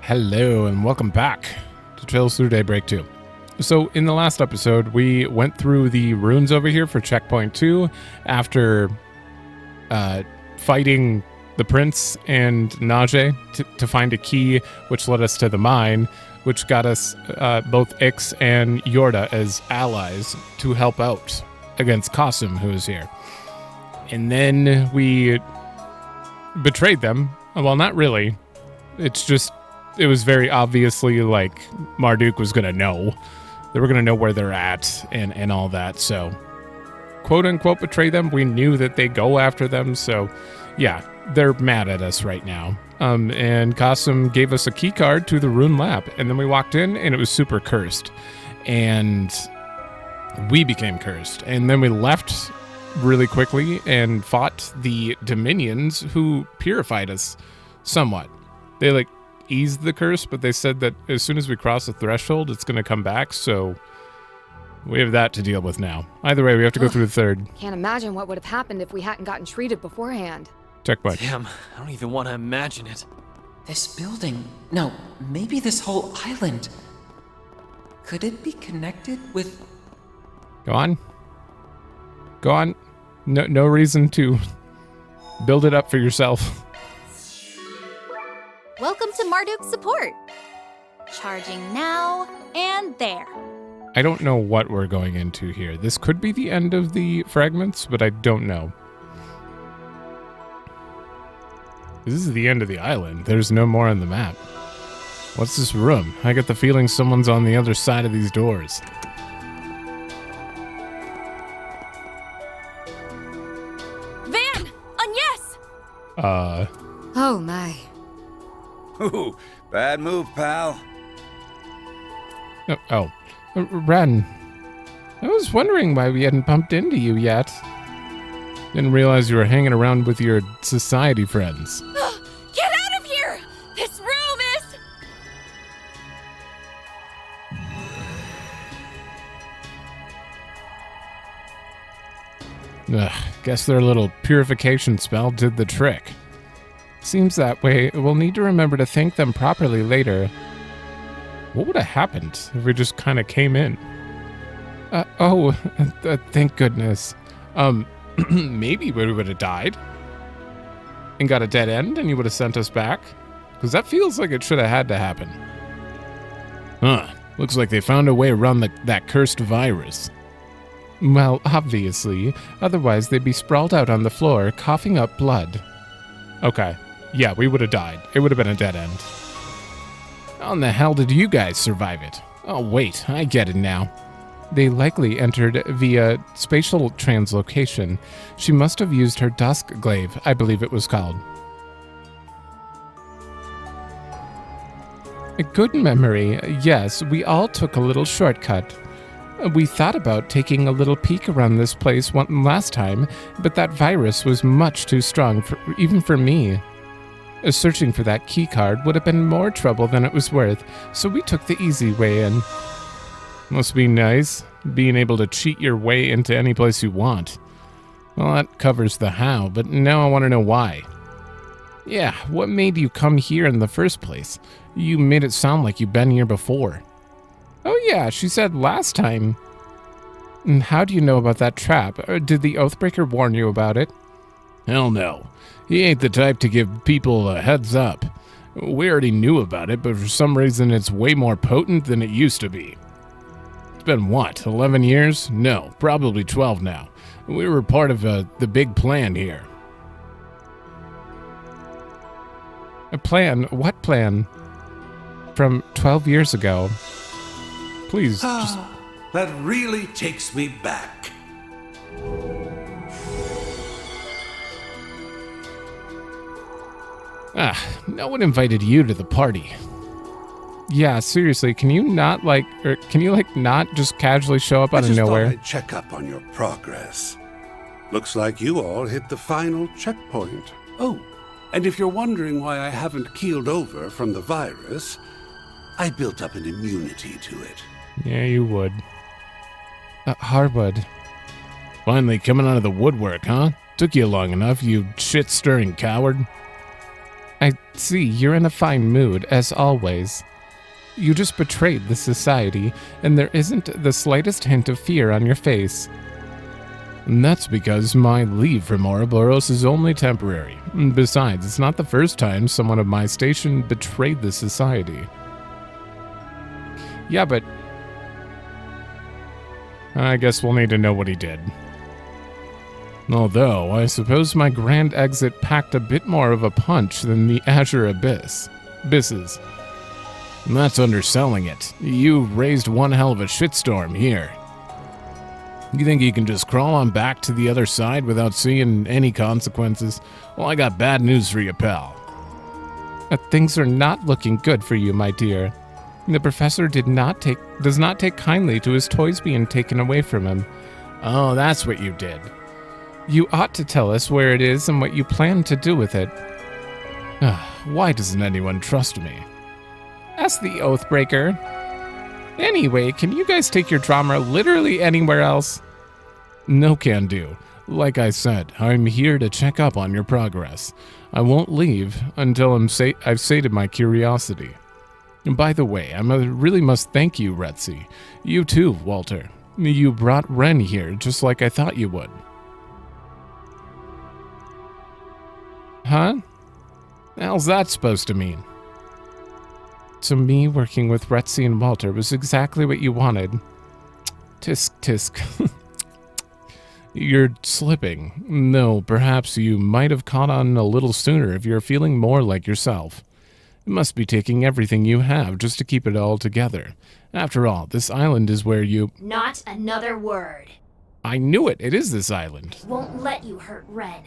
Hello and welcome back to Through Daybreak 2. So in the last episode, we went through the runes over here for checkpoint 2 after fighting the prince and Najee to find a key, which led us to the mine, which got us both Ix and Yorda as allies to help out against Qasim, who is here. And then we betrayed them. Well, not really. It was very obviously like Marduk was going to know. They were going to know where they're at and all that. So, quote unquote, betray them. We knew that they go after them. So, yeah, they're mad at us right now. And Qasim gave us a key card to the rune lab. And then we walked in and it was super cursed. And we became cursed. And then we left really quickly and fought the Dominions who purified us somewhat. They eased the curse, but they said that as soon as we cross the threshold, it's going to come back, so we have that to deal with now. Either way, we have to go through the third. Can't imagine what would have happened if we hadn't gotten treated beforehand. Checkpoint. Damn, I don't even want to imagine it. This building, no, maybe this whole island. Could it be connected with... Go on. Go on. No reason to build it up for yourself. Welcome to Marduk's support. Charging now and there. I don't know what we're going into here. This could be the end of the fragments, but I don't know. This is the end of the island. There's no more on the map. What's this room? I get the feeling someone's on the other side of these doors. Van! Agnes! Oh my. Ooh, bad move, pal. Ren. I was wondering why we hadn't bumped into you yet. Didn't realize you were hanging around with your society friends. Get out of here! This room is... Guess their little purification spell did the trick. Seems that way. We'll need to remember to thank them properly later. What would have happened if we just kind of came in? Thank goodness. Maybe we would have died and got a dead end and you would have sent us back. Because that feels like it should have had to happen. Looks like they found a way around that cursed virus. Well, obviously. Otherwise, they'd be sprawled out on the floor, coughing up blood. Okay. Yeah, we would have died. It would have been a dead end. How in the hell did you guys survive it? Oh, wait, I get it now. They likely entered via spatial translocation. She must have used her dusk glaive, I believe it was called. A good memory. Yes, we all took a little shortcut. We thought about taking a little peek around this place last time, but that virus was much too strong, even for me. Searching for that key card would have been more trouble than it was worth, so we took the easy way in. Must be nice, being able to cheat your way into any place you want. Well, that covers the how, but now I want to know why. Yeah, what made you come here in the first place? You made it sound like you've been here before. Oh yeah, she said last time. And how do you know about that trap? Did the Oathbreaker warn you about it? Hell no. He ain't the type to give people a heads up. We already knew about it, but for some reason it's way more potent than it used to be. It's been what, 11 years? No, probably 12 now. We were part of the big plan here. A plan? What plan? From 12 years ago. Please, just... That really takes me back. No one invited you to the party. Yeah, seriously, can you not not just casually show up out of nowhere? I just thought I'd check up on your progress. Looks like you all hit the final checkpoint. Oh, and if you're wondering why I haven't keeled over from the virus, I built up an immunity to it. Yeah, you would. Harwood. Finally coming out of the woodwork, huh? Took you long enough, you shit-stirring coward. I see you're in a fine mood, as always. You just betrayed the society, and there isn't the slightest hint of fear on your face. And that's because my leave from Ouroboros is only temporary. Besides, it's not the first time someone of my station betrayed the society. Yeah, but I guess we'll need to know what he did. Although, I suppose my grand exit packed a bit more of a punch than the Azure Abysses. And that's underselling it. You raised one hell of a shitstorm here. You think you can just crawl on back to the other side without seeing any consequences? Well, I got bad news for you, pal. Things are not looking good for you, my dear. The professor does not take kindly to his toys being taken away from him. Oh, that's what you did. You ought to tell us where it is and what you plan to do with it. Why doesn't anyone trust me? Ask the Oathbreaker. Anyway, can you guys take your drama literally anywhere else? No can do. Like I said, I'm here to check up on your progress. I won't leave until I've sated my curiosity. And by the way, I really must thank you, Retzi. You too, Walter. You brought Ren here just like I thought you would. Huh? How's that supposed to mean? So me working with Retzi and Walter was exactly what you wanted. Tisk tisk. You're slipping. No, perhaps you might have caught on a little sooner if you're feeling more like yourself. It must be taking everything you have just to keep it all together. After all, this island is where you... Not another word. I knew it. It is this island. Won't let you hurt Ren.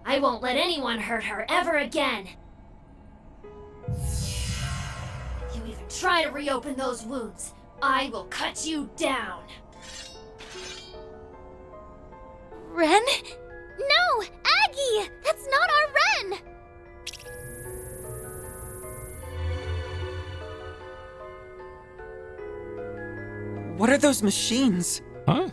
I won't let anyone hurt her ever again. If you even try to reopen those wounds, I will cut you down. Ren? No! Aggie! That's not our Ren! What are those machines? Huh?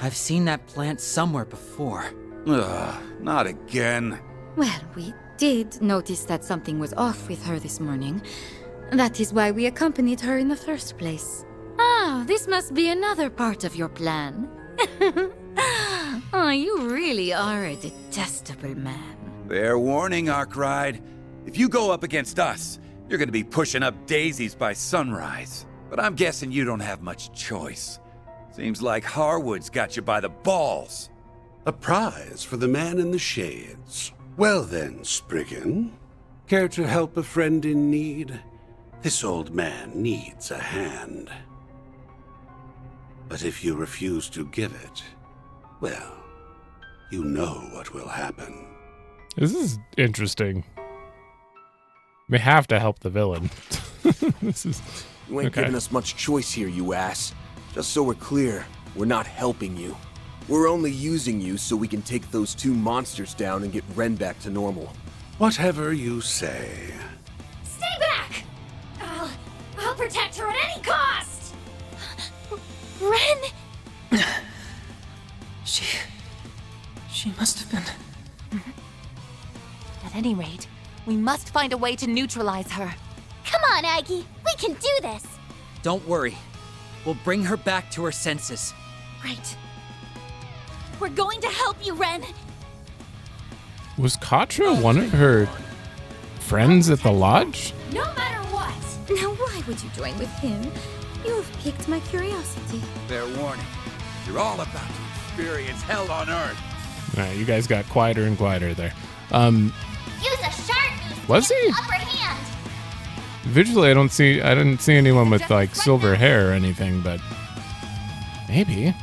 I've seen that plant somewhere before. Ugh, not again. Well, we did notice that something was off with her this morning. That is why we accompanied her in the first place. Ah, this must be another part of your plan. Oh, you really are a detestable man. Fair warning, Arkride. If you go up against us, you're gonna be pushing up daisies by sunrise. But I'm guessing you don't have much choice. Seems like Harwood's got you by the balls. A prize for the man in the shades. Well then, Spriggan. Care to help a friend in need? This old man needs a hand. But if you refuse to give it, well, you know what will happen. This is interesting. We have to help the villain. This is... You ain't giving us much choice here, you ass. Just so we're clear, we're not helping you. We're only using you so we can take those two monsters down and get Ren back to normal. Whatever you say. Stay back! I'll protect her at any cost! Ren! She must have been... At any rate, we must find a way to neutralize her. Come on, Aggie! We can do this! Don't worry. We'll bring her back to her senses. Right. We're going to help you, Ren! Was Katra one of her friends at the lodge? No matter what! Now why would you join with him? You've piqued my curiosity. Fair warning. You're all about to experience hell on Earth. Alright, you guys got quieter and quieter there. Use a sharp Was he? upper hand! Visually, I didn't see anyone with like silver hair or anything, but maybe.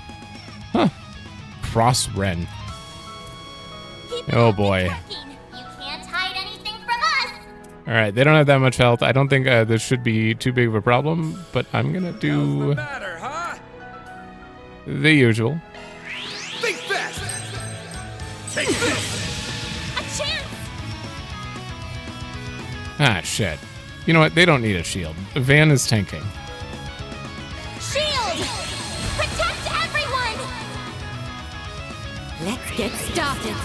Huh. Cross Ren. Oh boy. You can't hide anything from us! Alright, they don't have that much health. I don't think this should be too big of a problem, but I'm gonna do What's the matter, huh? the usual. Think fast! Take this! A chance! Ah, shit. You know what? They don't need a shield. Van is tanking. Shield! Protect everyone! Let's get started.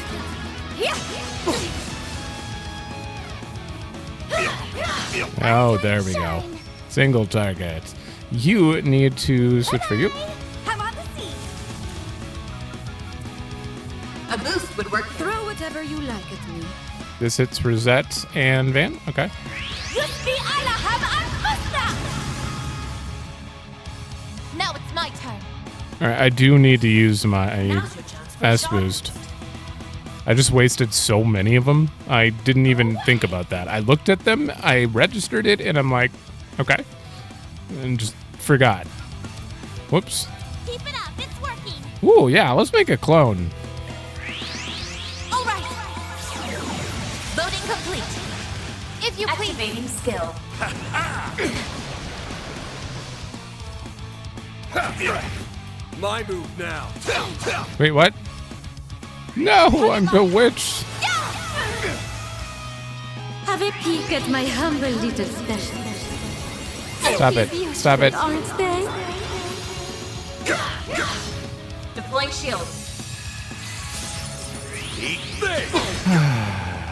Oh, there we go. Single target. You need to switch for you. I'm on the scene. A boost would work. Throw whatever you like at me. This hits Rosette and Van. Okay. Now it's my turn. All right, I do need to use my S boost. I just wasted so many of them. I didn't even think about that. I looked at them, I registered it, and I'm like, okay. And just forgot. Whoops. Keep it up, it's working. Ooh, yeah, let's make a clone. All right. Loading complete. If you please. Activating skill. My move now. Wait, what? No, I'm bewitched. Have a peek at my humble little special. Stop it. Stop it. Aren't they? Deploying shield.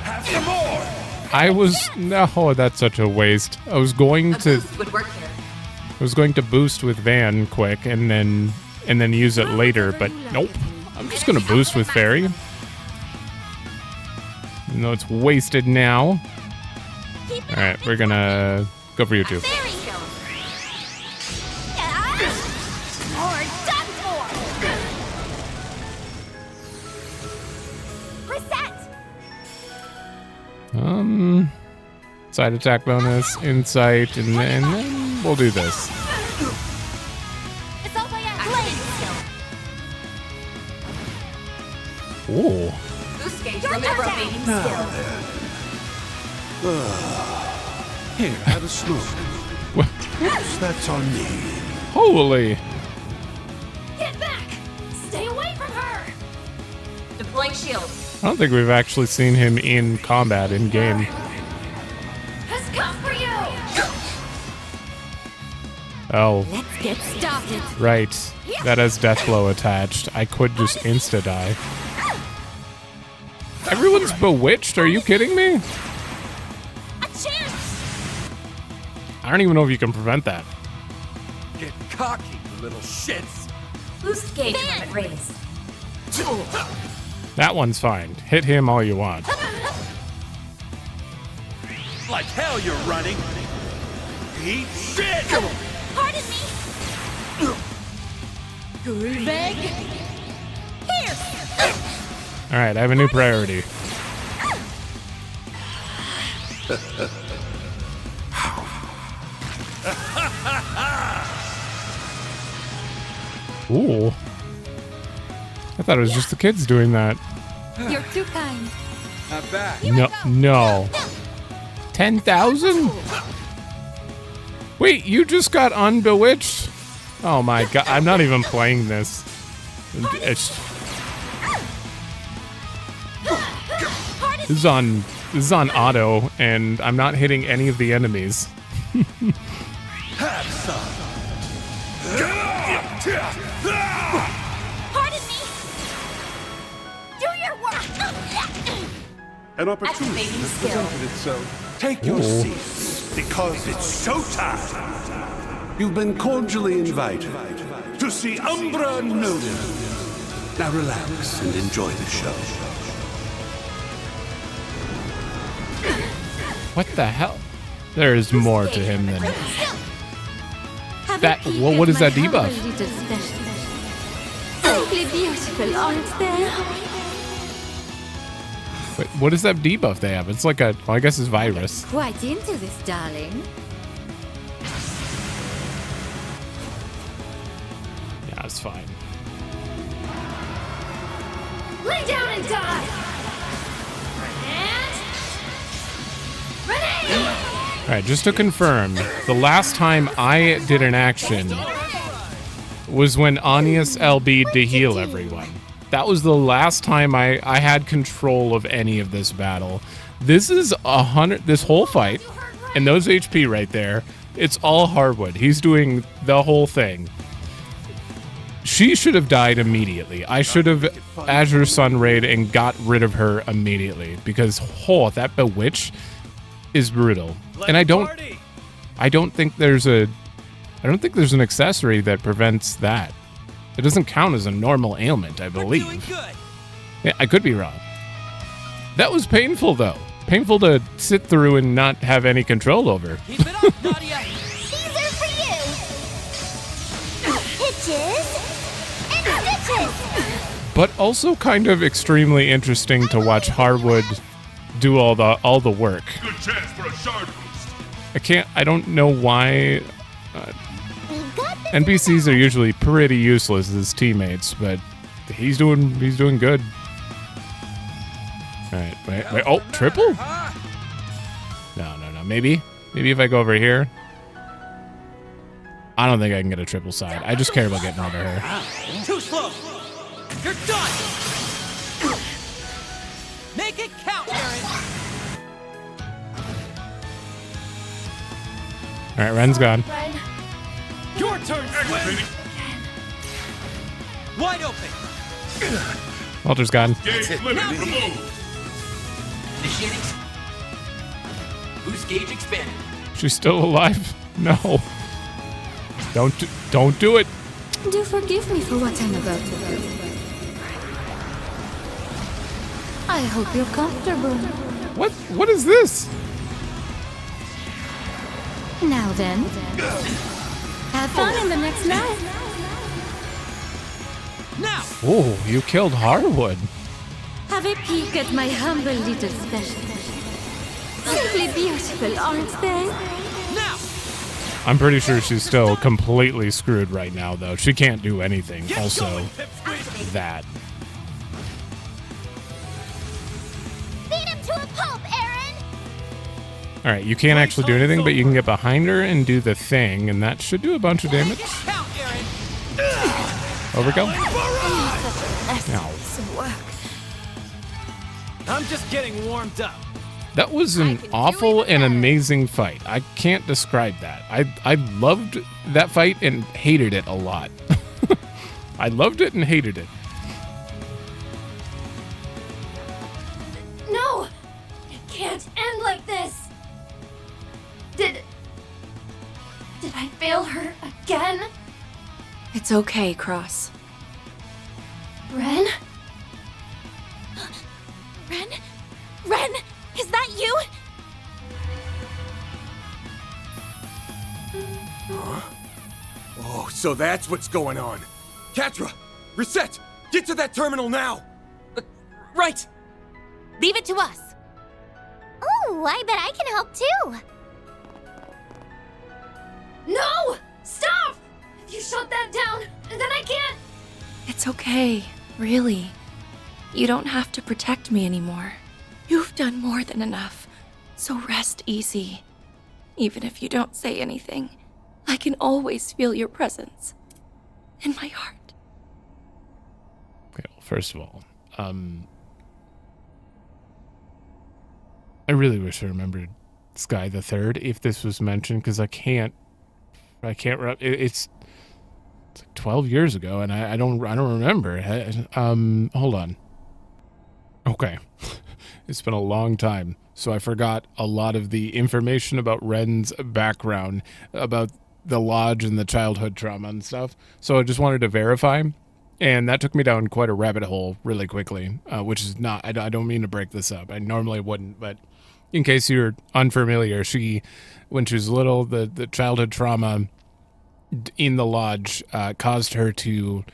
Have some more. No, that's such a waste. I was going to Would work here. boost with Van quick and then use it later, but nope. I'm just gonna boost with Fairy. Even though it's wasted now. Alright, we're gonna go for you two. There we go. Or done for. Reset. Side attack bonus, insight, and then we'll do this. It's all by Ooh. Boost gauge activating skill. Here, have a smoke. Whoops, that's on me. Holy. Get back! Stay away from her! Deploying shield. I don't think we've actually seen him in combat in game. Has come for you! Oh, Let's get started. right. That has death blow attached. I could just insta die. Everyone's bewitched? Are you kidding me? A chance. I don't even know if you can prevent that. Get cocky, you little shits. Boost gauge limit raised. That one's fine. Hit him all you want. Like hell you're running. Eat shit! Pardon me. Groovig. Here. Alright, I have a new priority. Ooh. I thought it was just the kids doing that. You're too kind. Not bad. No. 10,000? Wait, you just got unbewitched? Oh my god, I'm not even playing this. This is on auto, and I'm not hitting any of the enemies. Have some. Pardon me. Do your work. An opportunity Activating has skill. presented itself. Take your seats, because it's showtime. You've been cordially invited to see Umbra Noda. Now relax and enjoy the show. What the hell? There is more to him than Have that. a peek Well, at what is my that debuff? humble little special. Simply beautiful, aren't they? Wait, what is that debuff they have? It's like a, well, I guess it's virus. Quite into this, darling. Yeah, it's fine. Lay down and die! And... Ready! Alright, just to confirm, the last time I did an action was when Anius LB'd to heal everyone. That was the last time I had control of any of this battle. This is 100, this whole fight, and those HP right there, it's all Harwood. He's doing the whole thing. She should have died immediately. I should have Azure Sun Raid and got rid of her immediately, because, oh, that Bewitch is brutal. And I don't think there's an accessory that prevents that. It doesn't count as a normal ailment, I believe. Yeah, I could be wrong. That was painful, though. Painful to sit through and not have any control over. Keep it up, Nadia! These are for you! Hitches and stitches! But also kind of extremely interesting to watch Harwood do all the work. Good chance for a shard boost. I don't know why NPCs are usually pretty useless as teammates, but he's doing good. All right, wait. Oh, triple? No. Maybe if I go over here. I don't think I can get a triple side. I just care about getting over her. Too slow. You're done. Make it count, Aaron. All right, Ren's gone. Ren, Your turn, Swim. Wide open. Walter's gone. Gauge limit removed. Initiating. Boost gauge expanded. She's still alive? No. Don't do it. Do forgive me for what I'm about to do. I hope you're comfortable. What is this? Now then, have fun in the next night. Now. Oh, you killed Harwood. Have a peek at my humble little special. Simply beautiful, aren't they? Now. I'm pretty sure she's still completely screwed right now, though. She can't do anything. Get Also, going, Pipsqueak. that. beat him to a pulp, Aaron! All right, you can't actually do anything, but you can get behind her and do the thing, and that should do a bunch of damage. Count, Aaron. Overkill? No. I'm just getting warmed up. That was an awful and amazing fight. I can't describe that. I loved that fight and hated it a lot. I loved it and hated it. No! It can't end like this! Did I fail her again? It's okay, Cross. Ren? Ren, is that you? Oh, so that's what's going on. Catra, reset! Get to that terminal now! Right. Leave it to us. Ooh, I bet I can help too! No! Stop! If you shut that down, then I can't... It's okay, really. You don't have to protect me anymore. You've done more than enough, so rest easy. Even if you don't say anything, I can always feel your presence in my heart. Okay, well, first of all, I really wish I remembered Sky the Third if this was mentioned, because I can't. It's like 12 years ago, and I don't remember. Hold on. Okay. It's been a long time, so I forgot a lot of the information about Ren's background, about the lodge and the childhood trauma and stuff. So I just wanted to verify, and that took me down quite a rabbit hole really quickly, which is not, I don't mean to break this up. I normally wouldn't, but in case you're unfamiliar, when she was little, the childhood trauma in the lodge caused her to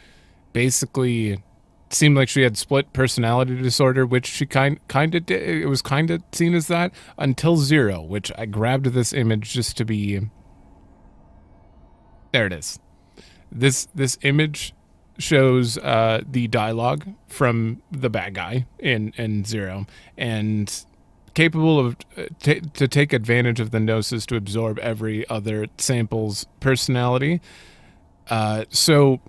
basically seem like she had split personality disorder, which she kind of did. It was kind of seen as that until Zero, which I grabbed this image just to be. There it is. This image shows the dialogue from the bad guy in Zero, and capable of to take advantage of the gnosis to absorb every other sample's personality. So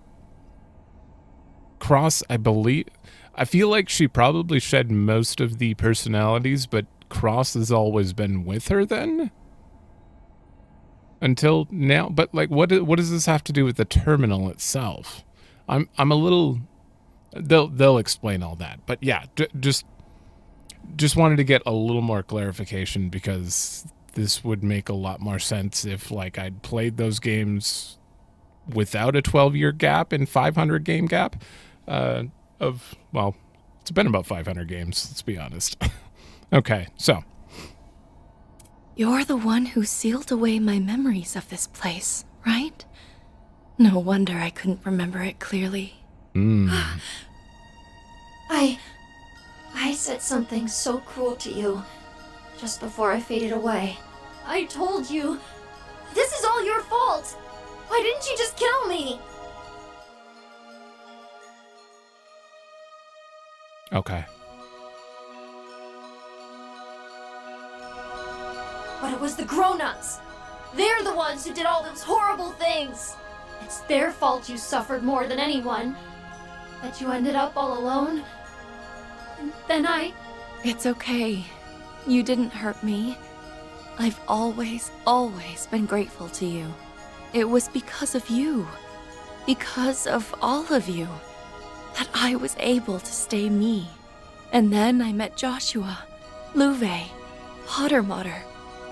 Cross, I feel like she probably shed most of the personalities, but Cross has always been with her then until now. But like, what does this have to do with the terminal itself? I'm a little. They'll explain all that, but yeah, just wanted to get a little more clarification, because this would make a lot more sense if, like, I'd played those games without a 12-year gap and 500 game gap well, it's been about 500 games, let's be honest. Okay, so. You're the one who sealed away my memories of this place, right? No wonder I couldn't remember it clearly. I said something so cruel to you just before I faded away. I told you, this is all your fault. Why didn't you just kill me? Okay. But it was the grown-ups. They're the ones who did all those horrible things. It's their fault you suffered more than anyone. That you ended up all alone. And then It's okay. You didn't hurt me. I've always been grateful to you. It was because of you, because of all of you, that I was able to stay me. And then I met Joshua, Luve, Pottermotter,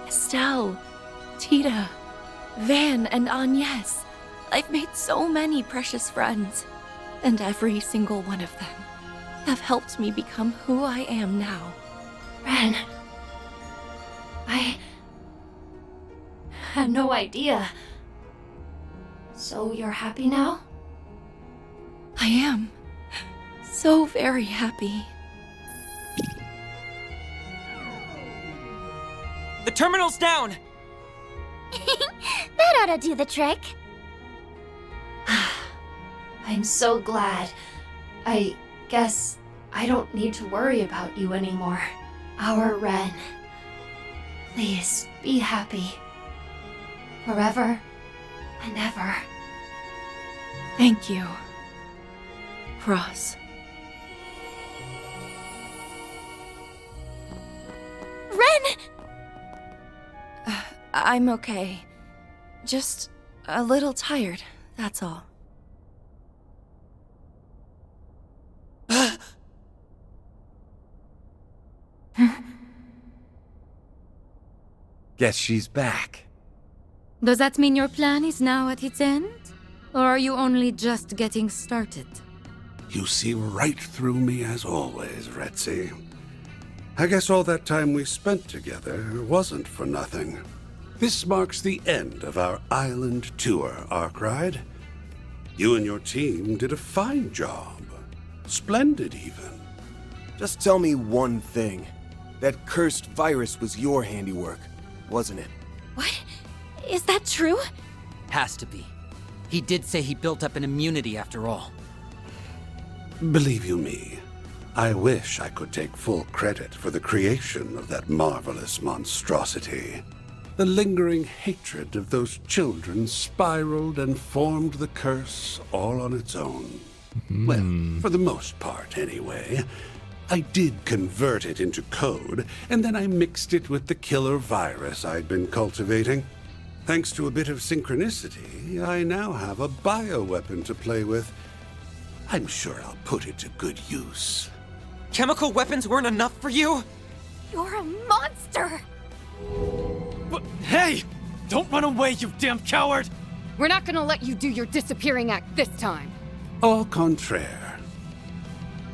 Estelle, Tita, Van, and Agnes. I've made so many precious friends, and every single one of them have helped me become who I am now. Ren, I had no idea. So you're happy now? I am. So very happy. The terminal's down! That ought to do the trick. I'm so glad. I guess I don't need to worry about you anymore. Our Ren. Please, be happy. Forever and ever. Thank you, Cross. Ren! I'm okay. Just a little tired, that's all. Guess she's back. Does that mean your plan is now at its end? Or are you only just getting started? You see right through me as always, Retzi. I guess all that time we spent together wasn't for nothing. This marks the end of our island tour, Arkride. You and your team did a fine job. Splendid, even. Just tell me one thing. That cursed virus was your handiwork, wasn't it? What? Is that true? Has to be. He did say he built up an immunity after all. Believe you me, I wish I could take full credit for the creation of that marvelous monstrosity. The lingering hatred of those children spiraled and formed the curse all on its own. Well, for the most part, anyway. I did convert it into code, and then I mixed it with the killer virus I'd been cultivating. Thanks to a bit of synchronicity, I now have a bioweapon to play with. I'm sure I'll put it to good use. Chemical weapons weren't enough for you? You're a monster! But, hey! Don't run away, you damn coward! We're not gonna let you do your disappearing act this time. Au contraire.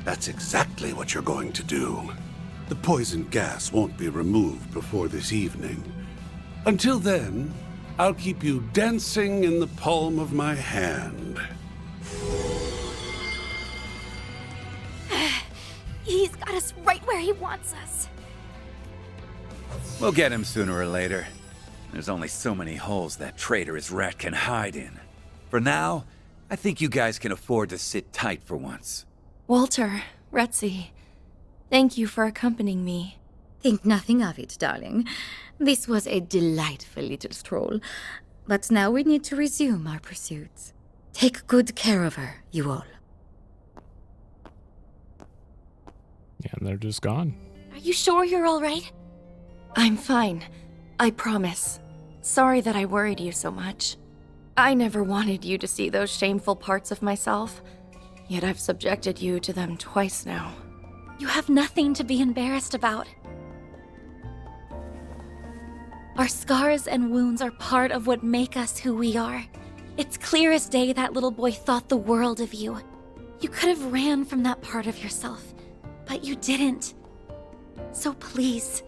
That's exactly what you're going to do. The poison gas won't be removed before this evening. Until then, I'll keep you dancing in the palm of my hand. He's got us right where he wants us. We'll get him sooner or later. There's only so many holes that traitorous rat can hide in. For now, I think you guys can afford to sit tight for once. Walter, Retzi, thank you for accompanying me. Think nothing of it, darling. This was a delightful little stroll. But now we need to resume our pursuits. Take good care of her, you all. Yeah, and they're just gone. Are you sure you're all right? I'm fine. I promise. Sorry that I worried you so much. I never wanted you to see those shameful parts of myself, yet I've subjected you to them twice now. You have nothing to be embarrassed about. Our scars and wounds are part of what make us who we are. It's clear as day that little boy thought the world of you. You could have ran from that part of yourself, but you didn't. So please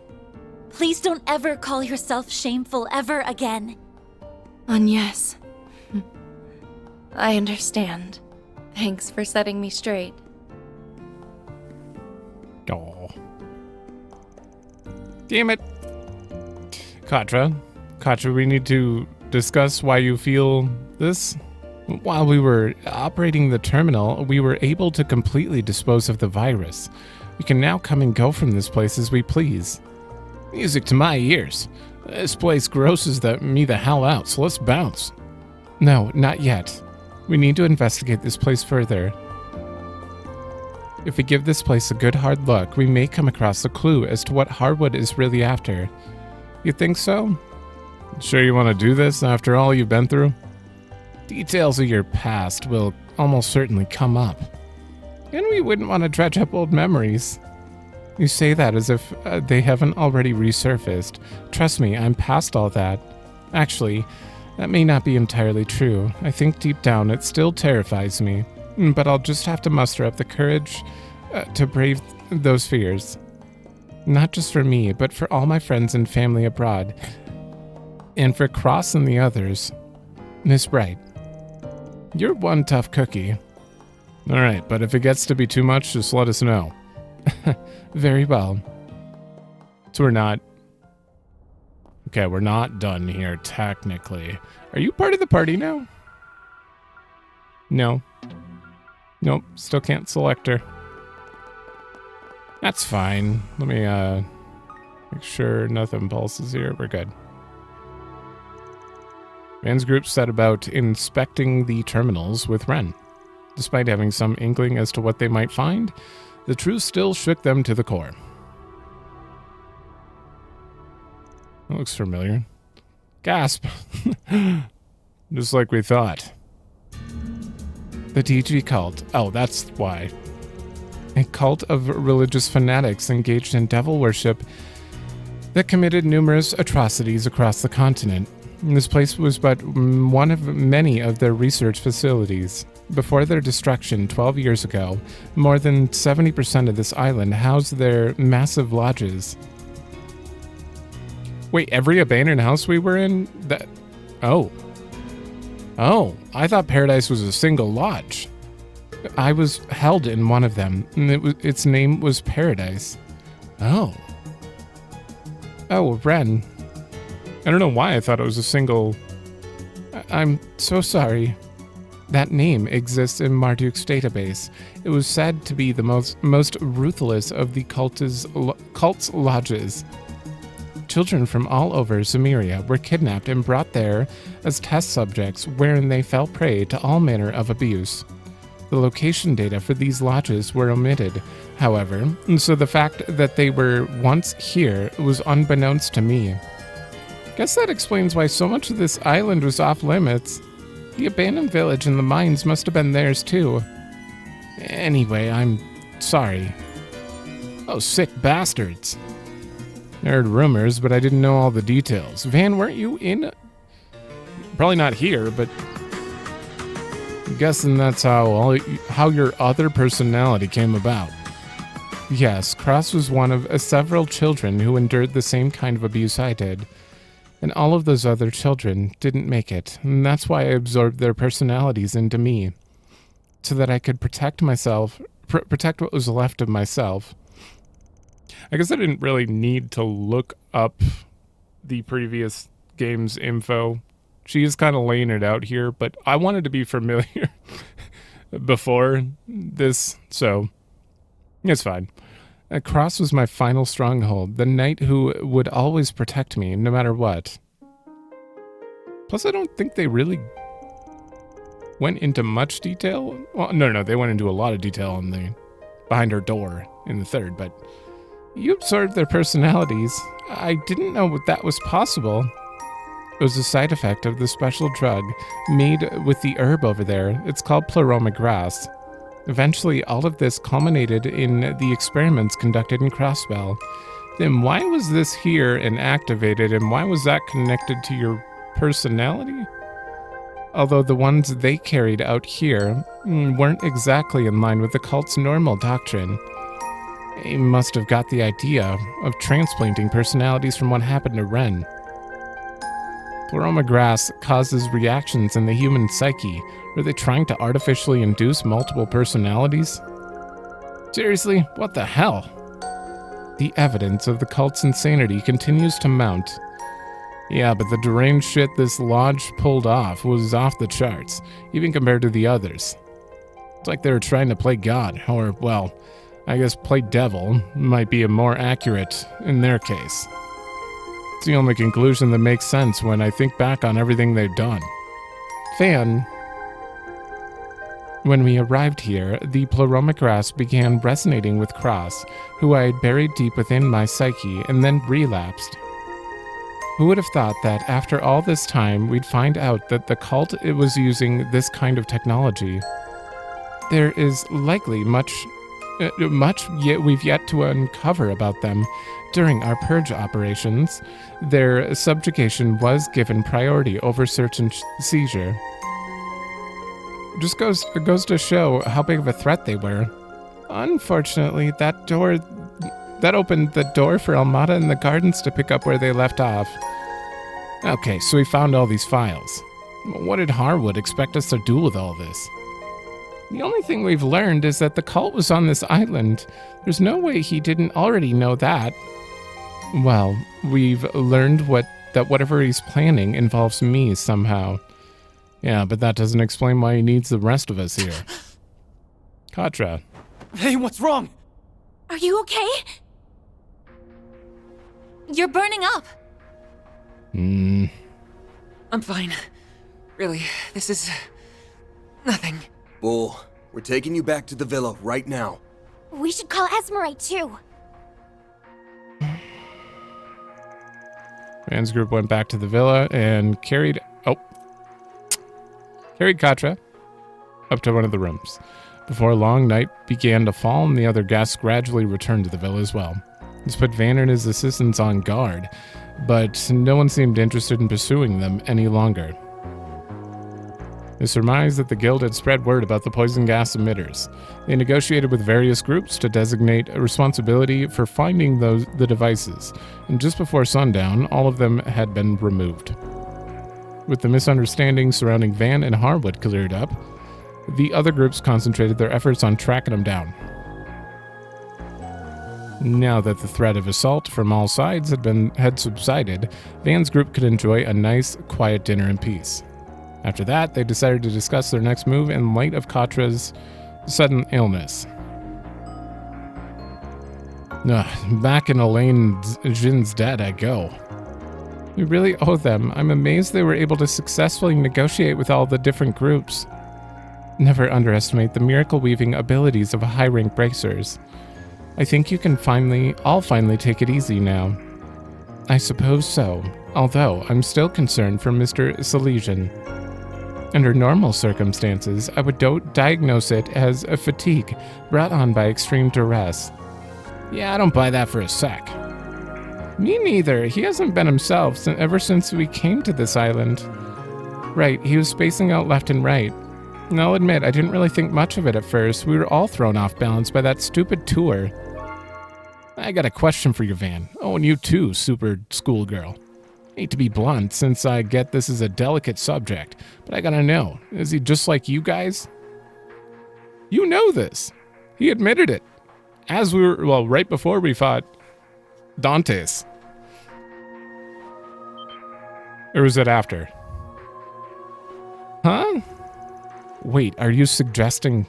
don't ever call yourself shameful ever again. Yes. I understand. Thanks for setting me straight. Oh. Damn it. Katra, we need to discuss why you feel this. While we were operating the terminal, we were able to completely dispose of the virus. We can now come and go from this place as we please. Music to my ears. This place grosses me the hell out, so let's bounce. No, not yet. We need to investigate this place further. If we give this place a good hard look, we may come across a clue as to what Harwood is really after. You think so? Sure you want to do this after all you've been through? Details of your past will almost certainly come up. And we wouldn't want to dredge up old memories. You say that as if they haven't already resurfaced. Trust me, I'm past all that. Actually, that may not be entirely true. I think deep down it still terrifies me. But I'll just have to muster up the courage to brave those fears. Not just for me, but for all my friends and family abroad. And for Cross and the others. Miss Bright, you're one tough cookie. Alright, but if it gets to be too much, just let us know. Very well. So we're not... Okay, we're not done here, technically. Are you part of the party now? No. Nope, still can't select her. That's fine. Let me, make sure nothing pulses here. We're good. Van's group set about inspecting the terminals with Ren. Despite having some inkling as to what they might find, the truth still shook them to the core. That looks familiar. Gasp! Just like we thought. The TG cult. Oh, that's why. A cult of religious fanatics engaged in devil worship that committed numerous atrocities across the continent. This place was but one of many of their research facilities. Before their destruction 12 years ago, more than 70% of this island housed their massive lodges. Wait, every abandoned house we were in? That... Oh. Oh, I thought Paradise was a single lodge. I was held in one of them, and its name was Paradise. Oh. Oh, Ren. I don't know why I thought it was a single... I'm so sorry. That name exists in Marduk's database. It was said to be the most ruthless of the cult's lodges. Children from all over Zemeria were kidnapped and brought there as test subjects, wherein they fell prey to all manner of abuse. The location data for these lodges were omitted, however, and so the fact that they were once here was unbeknownst to me. Guess that explains why so much of this island was off limits. The abandoned village and the mines must have been theirs too. Anyway, I'm sorry. Oh, sick bastards. I heard rumors, but I didn't know all the details. Van, weren't you in? Probably not here, but I'm guessing that's how your other personality came about. Yes, Cross was one of several children who endured the same kind of abuse I did. And all of those other children didn't make it, and that's why I absorbed their personalities into me, so that I could protect myself, protect what was left of myself. I guess I didn't really need to look up the previous game's info. She is kind of laying it out here, but I wanted to be familiar before this, so it's fine. Cross was my final stronghold, the knight who would always protect me, no matter what. Plus, I don't think they really went into much detail. Well, no, they went into a lot of detail on the behind her door in the third, but you absorbed their personalities. I didn't know that was possible. It was a side effect of the special drug made with the herb over there. It's called pleroma grass. Eventually, all of this culminated in the experiments conducted in Crossbell. Then why was this here and activated, and why was that connected to your personality? Although the ones they carried out here weren't exactly in line with the cult's normal doctrine. They must have got the idea of transplanting personalities from what happened to Ren. Pleroma grass causes reactions in the human psyche. Were they trying to artificially induce multiple personalities? Seriously, what the hell? The evidence of the cult's insanity continues to mount. Yeah, but the deranged shit this lodge pulled off was off the charts, even compared to the others. It's like they were trying to play God, or, well, I guess play devil might be a more accurate in their case. It's the only conclusion that makes sense when I think back on everything they've done. Fan. When we arrived here, the pleroma grass began resonating with Cross, who I had buried deep within my psyche and then relapsed. Who would have thought that after all this time, we'd find out that the cult was using this kind of technology? There is likely much yet we've yet to uncover about them. During our purge operations, their subjugation was given priority over search and seizure. Just goes to show how big of a threat they were. Unfortunately, that opened the door for Almata and the gardens to pick up where they left off. Okay, so we found all these files. What did Harwood expect us to do with all this? The only thing we've learned is that the cult was on this island. There's no way he didn't already know that. Well, we've learned that whatever he's planning involves me somehow. Yeah, but that doesn't explain why he needs the rest of us here. Katra. Hey, what's wrong? Are you okay? You're burning up. I'm fine. Really, this is nothing. Bull, we're taking you back to the villa right now. We should call Esmerite too. Van's group went back to the villa and carried Katra up to one of the rooms. Before long, night began to fall and the other guests gradually returned to the villa as well. This put Van and his assistants on guard, but no one seemed interested in pursuing them any longer. They surmised that the guild had spread word about the poison gas emitters. They negotiated with various groups to designate a responsibility for finding the devices, and just before sundown, all of them had been removed. With the misunderstandings surrounding Van and Harwood cleared up, the other groups concentrated their efforts on tracking them down. Now that the threat of assault from all sides had subsided, Van's group could enjoy a nice, quiet dinner in peace. After that, they decided to discuss their next move in light of Katra's sudden illness. Back in Elaine Jin's debt I go. We really owe them. I'm amazed they were able to successfully negotiate with all the different groups. Never underestimate the miracle-weaving abilities of high-rank bracers. I think you can all finally take it easy now. I suppose so, although I'm still concerned for Mr. Silesian. Under normal circumstances, I would diagnose it as a fatigue brought on by extreme duress. Yeah, I don't buy that for a sec. Me neither. He hasn't been himself ever since we came to this island. Right, he was spacing out left and right. And I'll admit, I didn't really think much of it at first. We were all thrown off balance by that stupid tour. I got a question for you, Van. Oh, and you too, super schoolgirl. Hate to be blunt, since I get this is a delicate subject, but I gotta know, is he just like you guys? You know this. He admitted it. As we were, well, right before we fought Dantes. Or was it after? Huh? Wait, are you suggesting...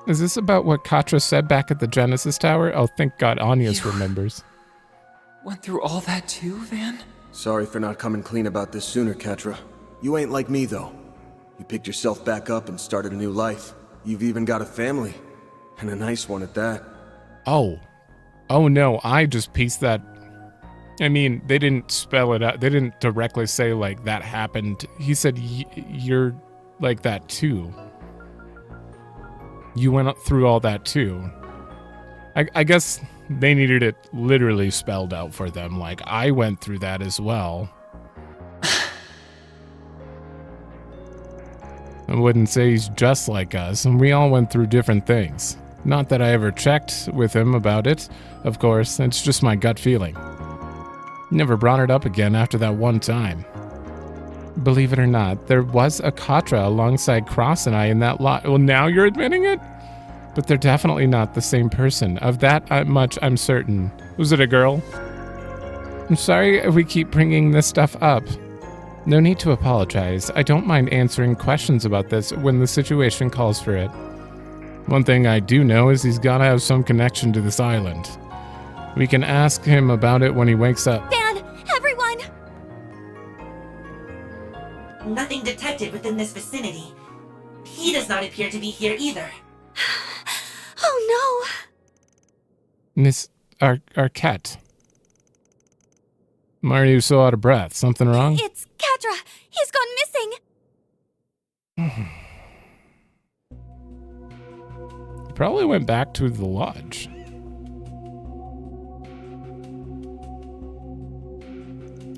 Is this about what Katra said back at the Genesis Tower? Oh, thank God Anyas remembers. Went through all that too, Van? Sorry for not coming clean about this sooner, Katra. You ain't like me, though. You picked yourself back up and started a new life. You've even got a family. And a nice one at that. Oh. Oh no, I just pieced that... I mean, they didn't spell it out. They didn't directly say, like, that happened. He said, you're like that too. You went through all that too. I guess They needed it literally spelled out for them. Like, I went through that as well. I wouldn't say he's just like us, and we all went through different things. Not that I ever checked with him about it, of course, it's just my gut feeling. Never brought it up again after that one time. Believe it or not, there was a Katra alongside Cross and I in that lot. Well, now you're admitting it? But they're definitely not the same person. Of that much, I'm certain. Was it a girl? I'm sorry if we keep bringing this stuff up. No need to apologize. I don't mind answering questions about this when the situation calls for it. One thing I do know is he's gotta have some connection to this island. We can ask him about it when he wakes up. Dan! Everyone! Nothing detected within this vicinity. He does not appear to be here either. Oh no! Miss Arquette. Why are you so out of breath? Something wrong? It's Katra! He's gone missing! He probably went back to the lodge.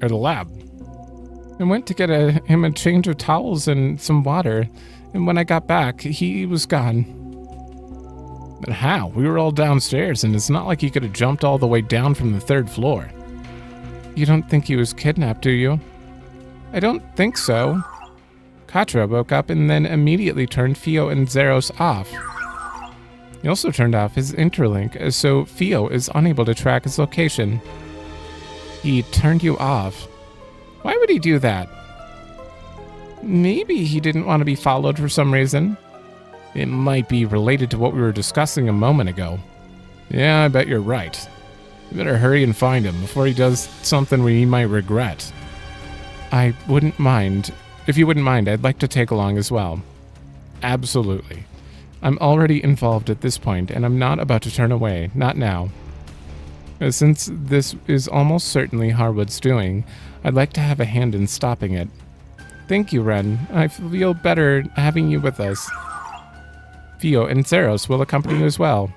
Or the lab. I went to get him a change of towels and some water, and when I got back, he was gone. But how? We were all downstairs, and it's not like he could have jumped all the way down from the 3rd floor. You don't think he was kidnapped, do you? I don't think so. Katra woke up and then immediately turned Fio and Zeros off. He also turned off his interlink, so Fio is unable to track his location. He turned you off. Why would he do that? Maybe he didn't want to be followed for some reason. It might be related to what we were discussing a moment ago. Yeah, I bet you're right. You better hurry and find him before he does something he might regret. I wouldn't mind. If you wouldn't mind, I'd like to take along as well. Absolutely. I'm already involved at this point, and I'm not about to turn away. Not now. Since this is almost certainly Harwood's doing, I'd like to have a hand in stopping it. Thank you, Ren. I feel better having you with us. Fio and Zeros will accompany you as well.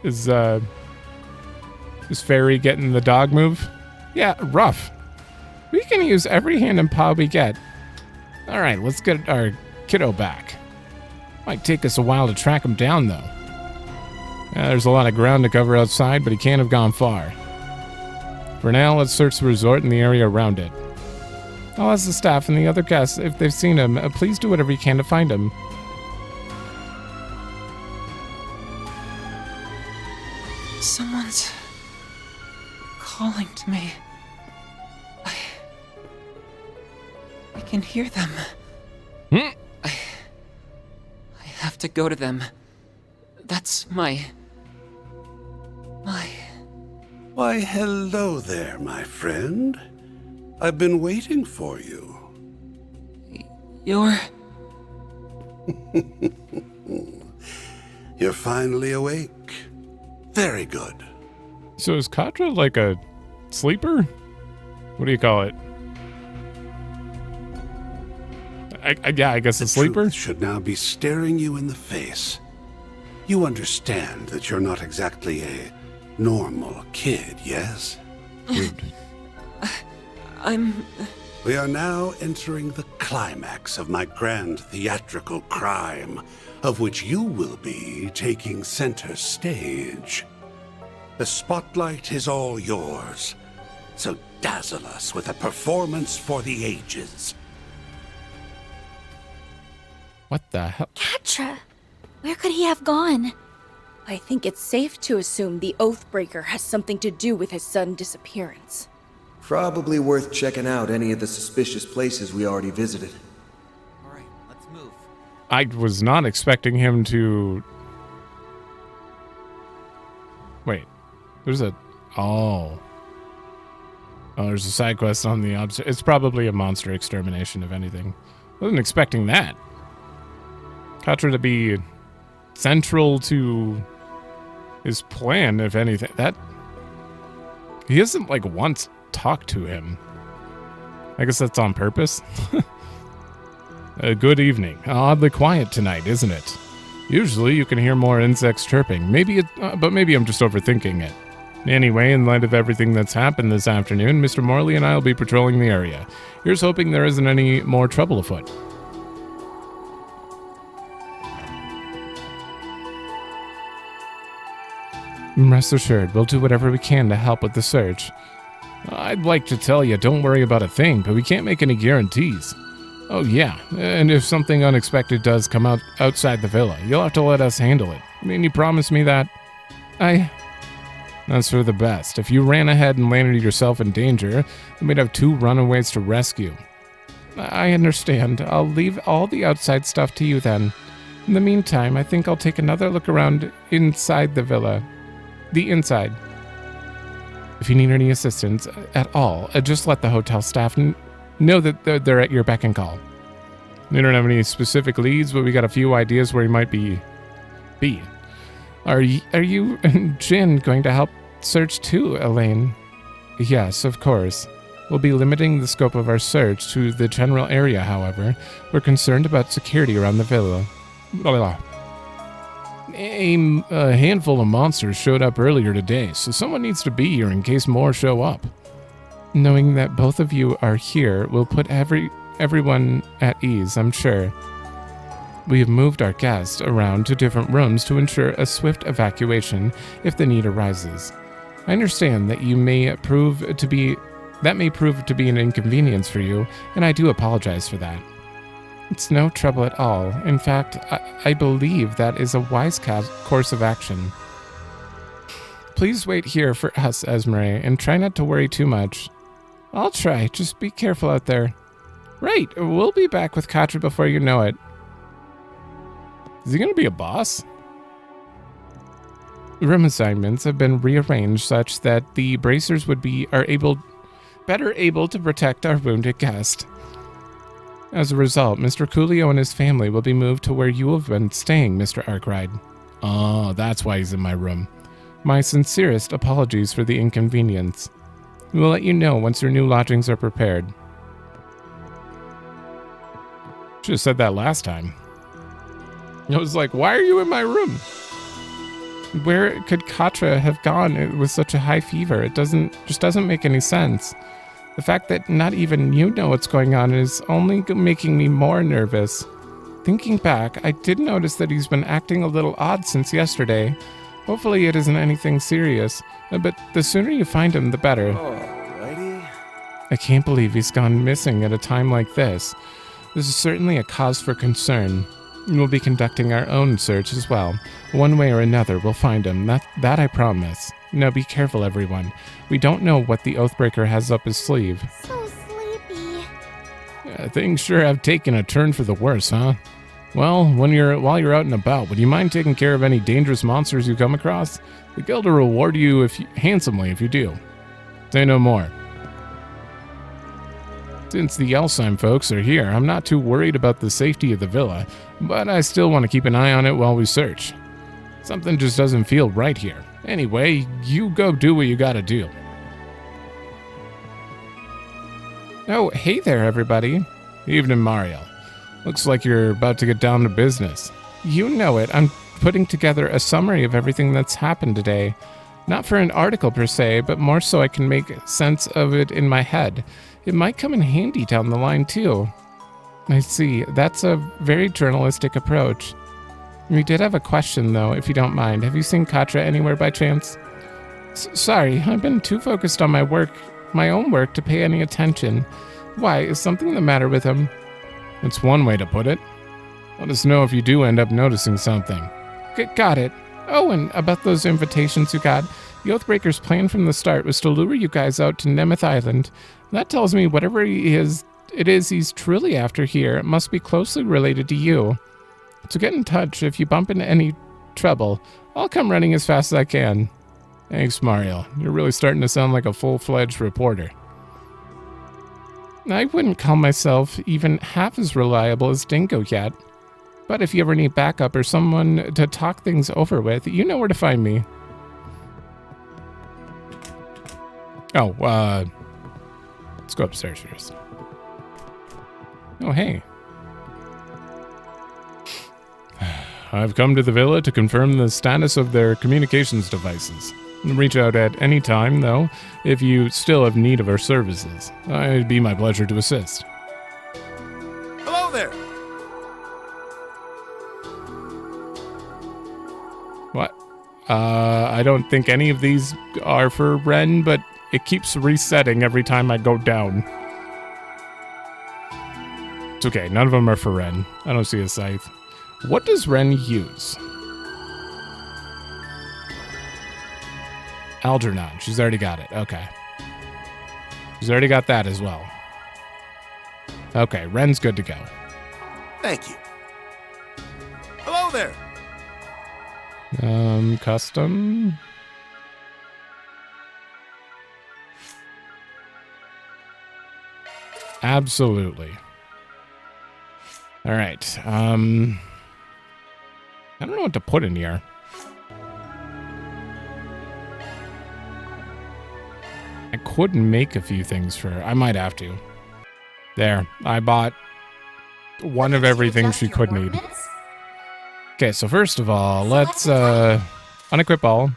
Is Fairy getting the dog move? Yeah, rough. We can use every hand and paw we get. Alright, let's get our kiddo back. Might take us a while to track him down, though. There's a lot of ground to cover outside, but he can't have gone far. For now, let's search the resort and the area around it. I'll ask the staff and the other guests if they've seen him. Please do whatever you can to find him. Someone's calling to me. I can hear them. I have to go to them. That's my... Why, hello there, my friend. I've been waiting for you. You're finally awake. Very good. So is Katra like a sleeper? What do you call it? I guess a sleeper? Truth should now be staring you in the face. You understand that you're not exactly a normal kid, yes? We are now entering the climax of my grand theatrical crime, of which you will be taking center stage. The spotlight is all yours, so dazzle us with a performance for the ages. What the hell? Katra! Where could he have gone? I think it's safe to assume the Oathbreaker has something to do with his sudden disappearance. Probably worth checking out any of the suspicious places we already visited. Alright, let's move. I was not expecting him to... Wait. There's a... Oh, there's a side quest on the... It's probably a monster extermination, if anything. Wasn't expecting that. Katra to be central to his plan, if anything. That... He hasn't, like, once talked to him. I guess that's on purpose. Good evening. Oddly quiet tonight, isn't it? Usually you can hear more insects chirping. Maybe I'm just overthinking it. Anyway, in light of everything that's happened this afternoon, Mr. Morley and I will be patrolling the area. Here's hoping there isn't any more trouble afoot. Rest assured, we'll do whatever we can to help with the search. I'd like to tell you, don't worry about a thing, but we can't make any guarantees. Oh yeah, and if something unexpected does come out outside the villa, you'll have to let us handle it. Can you promise me that? That's for the best. If you ran ahead and landed yourself in danger, then we'd have 2 runaways to rescue. I understand. I'll leave all the outside stuff to you then. In the meantime, I think I'll take another look around inside the villa. The inside. If you need any assistance at all, just let the hotel staff know that they're at your beck and call. We don't have any specific leads, but we got a few ideas where he might be. Are you and Jin going to help search too, Elaine? Yes, of course. We'll be limiting the scope of our search to the general area, however. We're concerned about security around the villa. A handful of monsters showed up earlier today, so someone needs to be here in case more show up. Knowing that both of you are here will put everyone at ease, I'm sure. We have moved our guests around to different rooms to ensure a swift evacuation if the need arises. I understand that may prove to be an inconvenience for you, and I do apologize for that. It's no trouble at all. In fact, I believe that is a wise course of action. Please wait here for us, Esmeralda, and try not to worry too much. I'll try. Just be careful out there. Right, we'll be back with Katra before you know it. Is he going to be a boss? Room assignments have been rearranged such that the bracers are better able to protect our wounded guest. As a result, Mr. Coolio and his family will be moved to where you have been staying, Mr. Arkride. Oh, that's why he's in my room. My sincerest apologies for the inconvenience. We'll let you know once your new lodgings are prepared. Should have said that last time. I was like, why are you in my room? Where could Katra have gone with such a high fever? It just doesn't make any sense. The fact that not even you know what's going on is only making me more nervous. Thinking back, I did notice that he's been acting a little odd since yesterday. Hopefully it isn't anything serious, but the sooner you find him, the better. Alrighty. I can't believe he's gone missing at a time like this. This is certainly a cause for concern. We'll be conducting our own search as well. One way or another, we'll find him. That I promise. Now be careful, everyone. We don't know what the Oathbreaker has up his sleeve. So sleepy. Things sure have taken a turn for the worse, huh? Well, while you're out and about, would you mind taking care of any dangerous monsters you come across? The guild will reward you handsomely if you do. Say no more. Since the Elsheim folks are here, I'm not too worried about the safety of the villa, but I still want to keep an eye on it while we search. Something just doesn't feel right here. Anyway, you go do what you gotta do. Oh, hey there, everybody. Evening, Mario. Looks like you're about to get down to business. You know it. I'm putting together a summary of everything that's happened today. Not for an article per se, but more so I can make sense of it in my head. It might come in handy down the line, too. I see. That's a very journalistic approach. We did have a question, though, if you don't mind. Have you seen Katra anywhere by chance? Sorry, I've been too focused on my own work to pay any attention. Why, is something the matter with him? That's one way to put it. Let us know if you do end up noticing something. Got it. Oh, and about those invitations you got, the Oathbreaker's plan from the start was to lure you guys out to Nemeth Island. That tells me whatever it is he's truly after here must be closely related to you. So get in touch if you bump into any trouble. I'll come running as fast as I can. Thanks, Mario. You're really starting to sound like a full-fledged reporter. I wouldn't call myself even half as reliable as Dingo yet. But if you ever need backup or someone to talk things over with, you know where to find me. Oh, let's go upstairs first. Oh, hey. I've come to the villa to confirm the status of their communications devices. Reach out at any time, though, if you still have need of our services. It'd be my pleasure to assist. Hello there! What? I don't think any of these are for Ren, but it keeps resetting every time I go down. It's okay, none of them are for Ren. I don't see a scythe. What does Ren use? Algernon. She's already got it. Okay. She's already got that as well. Okay, Ren's good to go. Thank you. Hello there! Custom. Absolutely. All right. I don't know what to put in here. I could make a few things for her. I might have to. There. I bought one of everything she could need. Okay, so first of all, let's unequip all.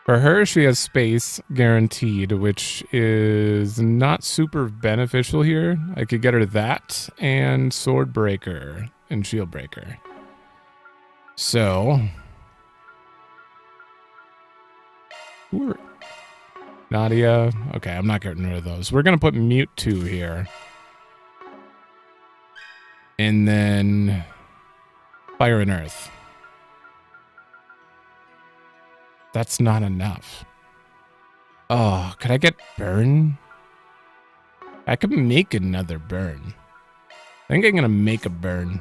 For her, she has space guaranteed, which is not super beneficial here. I could get her that and sword breaker and shield breaker. So, Nadia. Okay, I'm not getting rid of those. We're gonna put mute 2 here, and then fire and earth. That's not enough. Oh, could I get burn? I could make another burn. I think I'm gonna make a burn.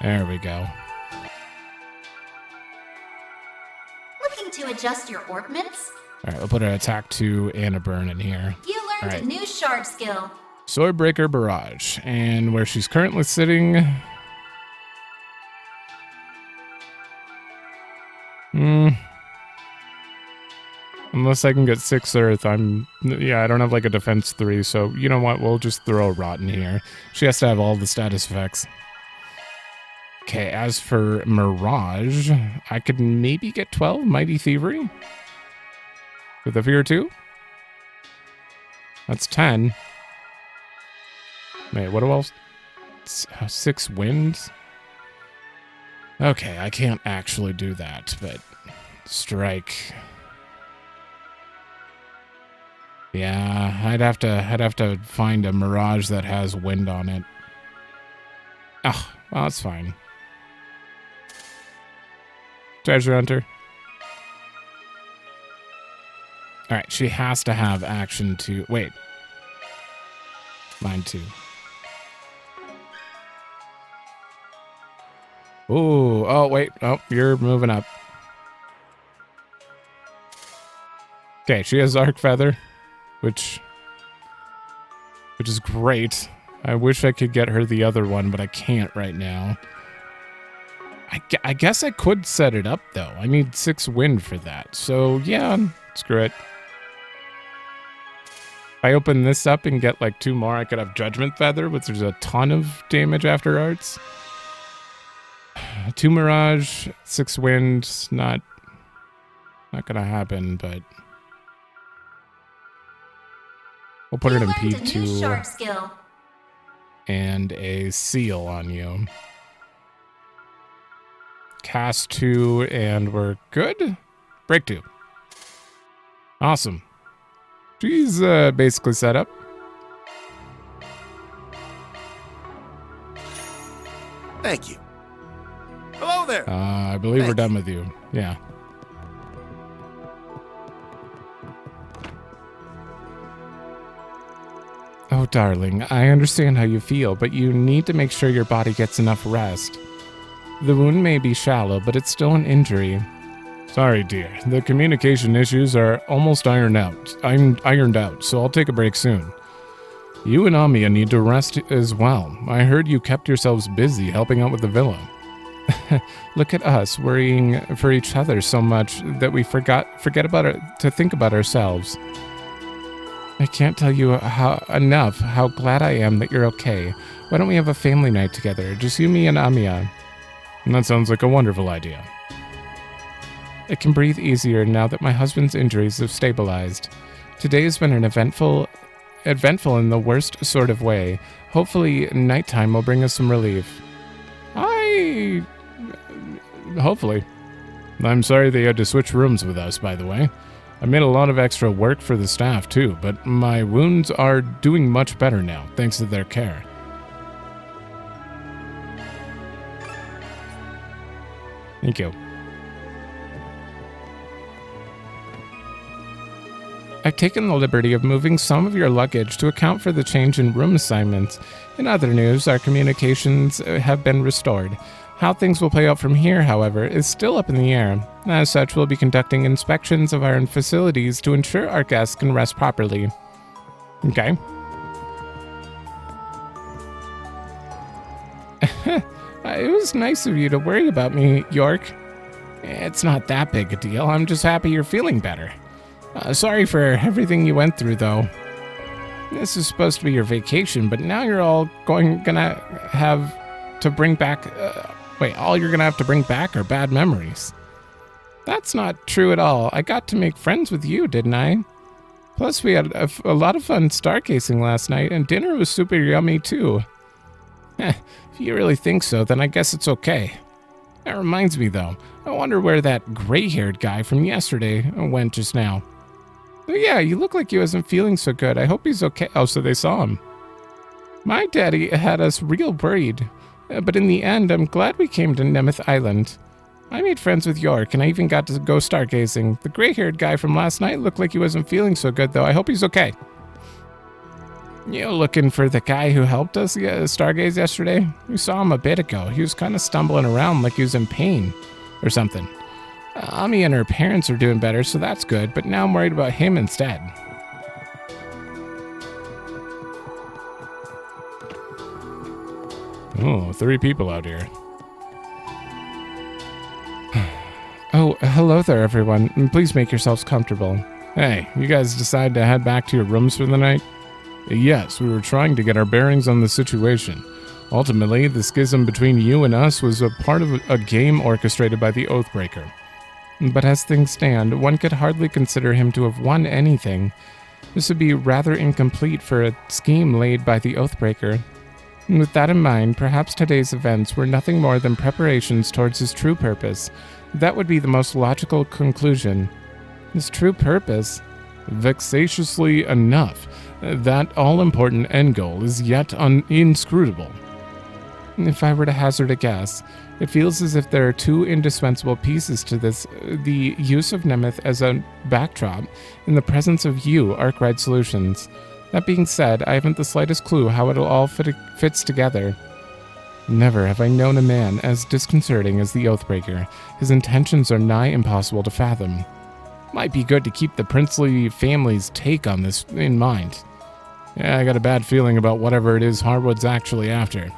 There we go. Looking to adjust your ornaments? All right, we'll put an attack 2 and a burn in here. You learned a new shard skill. Swordbreaker Barrage. And where she's currently sitting... Unless I can get 6 earth, I don't have like a defense 3, so you know what, we'll just throw a rot in here. She has to have all the status effects. Okay, as for Mirage, I could maybe get 12 Mighty Thievery with a Fear 2. That's 10. Wait, what else? 6 winds? Okay, I can't actually do that, but strike. Yeah, I'd have to find a Mirage that has wind on it. Oh, well, that's fine. Treasure Hunter. Alright, she has to have action to... Wait. Mine too. Ooh, oh, wait. Oh, you're moving up. Okay, she has Arc Feather, which is great. I wish I could get her the other one, but I can't right now. I guess I could set it up, though. I need 6 wind for that. So, yeah, screw it. If I open this up and get like 2 more, I could have Judgment Feather, which is a ton of damage after arts. 2 Mirage, 6 wind, not gonna happen, but we'll put it in P2 and a seal on you. Cast 2 and we're good. Break 2. Awesome. She's basically set up. Thank you. Hello there. I believe we're done with you. Yeah. Oh, darling, I understand how you feel, but you need to make sure your body gets enough rest. The wound may be shallow, but it's still an injury. Sorry, dear. The communication issues are almost ironed out, so I'll take a break soon. You and Amia need to rest as well. I heard you kept yourselves busy helping out with the villa. Look at us, worrying for each other so much that we forget to think about ourselves. I can't tell you enough how glad I am that you're okay. Why don't we have a family night together? Just you, me, and Amiya. And that sounds like a wonderful idea. I can breathe easier now that my husband's injuries have stabilized. Today has been an eventful in the worst sort of way. Hopefully, nighttime will bring us some relief. Hopefully. I'm sorry they had to switch rooms with us, by the way. I made a lot of extra work for the staff, too, but my wounds are doing much better now, thanks to their care. Thank you. I've taken the liberty of moving some of your luggage to account for the change in room assignments. In other news, our communications have been restored. How things will play out from here, however, is still up in the air. As such, we'll be conducting inspections of our own facilities to ensure our guests can rest properly. Okay. It was nice of you to worry about me, York. It's not that big a deal. I'm just happy you're feeling better. Sorry for everything you went through, though. This is supposed to be your vacation, but now you're all gonna have to bring back... all you're gonna have to bring back are bad memories. That's not true at all. I got to make friends with you, didn't I? Plus, we had a lot of fun stargazing last night, and dinner was super yummy, too. If you really think so, then I guess it's okay. That reminds me, though. I wonder where that gray-haired guy from yesterday went just now. Oh, yeah, you look like he wasn't feeling so good. I hope he's okay. Oh, so they saw him. My daddy had us real worried. But in the end, I'm glad we came to Nemeth Island. I made friends with York, and I even got to go stargazing. The gray-haired guy from last night looked like he wasn't feeling so good, though. I hope he's okay. You looking for the guy who helped us stargaze yesterday? We saw him a bit ago. He was kind of stumbling around like he was in pain or something. Ami and her parents are doing better, so that's good, but now I'm worried about him instead. Oh, 3 people out here. Oh, hello there, everyone. Please make yourselves comfortable. Hey, you guys decide to head back to your rooms for the night? Yes, we were trying to get our bearings on the situation. Ultimately, the schism between you and us was a part of a game orchestrated by the Oathbreaker. But as things stand, one could hardly consider him to have won anything. This would be rather incomplete for a scheme laid by the Oathbreaker. With that in mind, perhaps today's events were nothing more than preparations towards his true purpose. That would be the most logical conclusion. His true purpose? Vexatiously enough, that all-important end goal is yet inscrutable. If I were to hazard a guess, it feels as if there are 2 indispensable pieces to this: the use of Nemeth as a backdrop in the presence of you, Arkride Solutions. That being said, I haven't the slightest clue how it all fits together. Never have I known a man as disconcerting as the Oathbreaker. His intentions are nigh impossible to fathom. Might be good to keep the princely family's take on this in mind. Yeah, I got a bad feeling about whatever it is Harwood's actually after.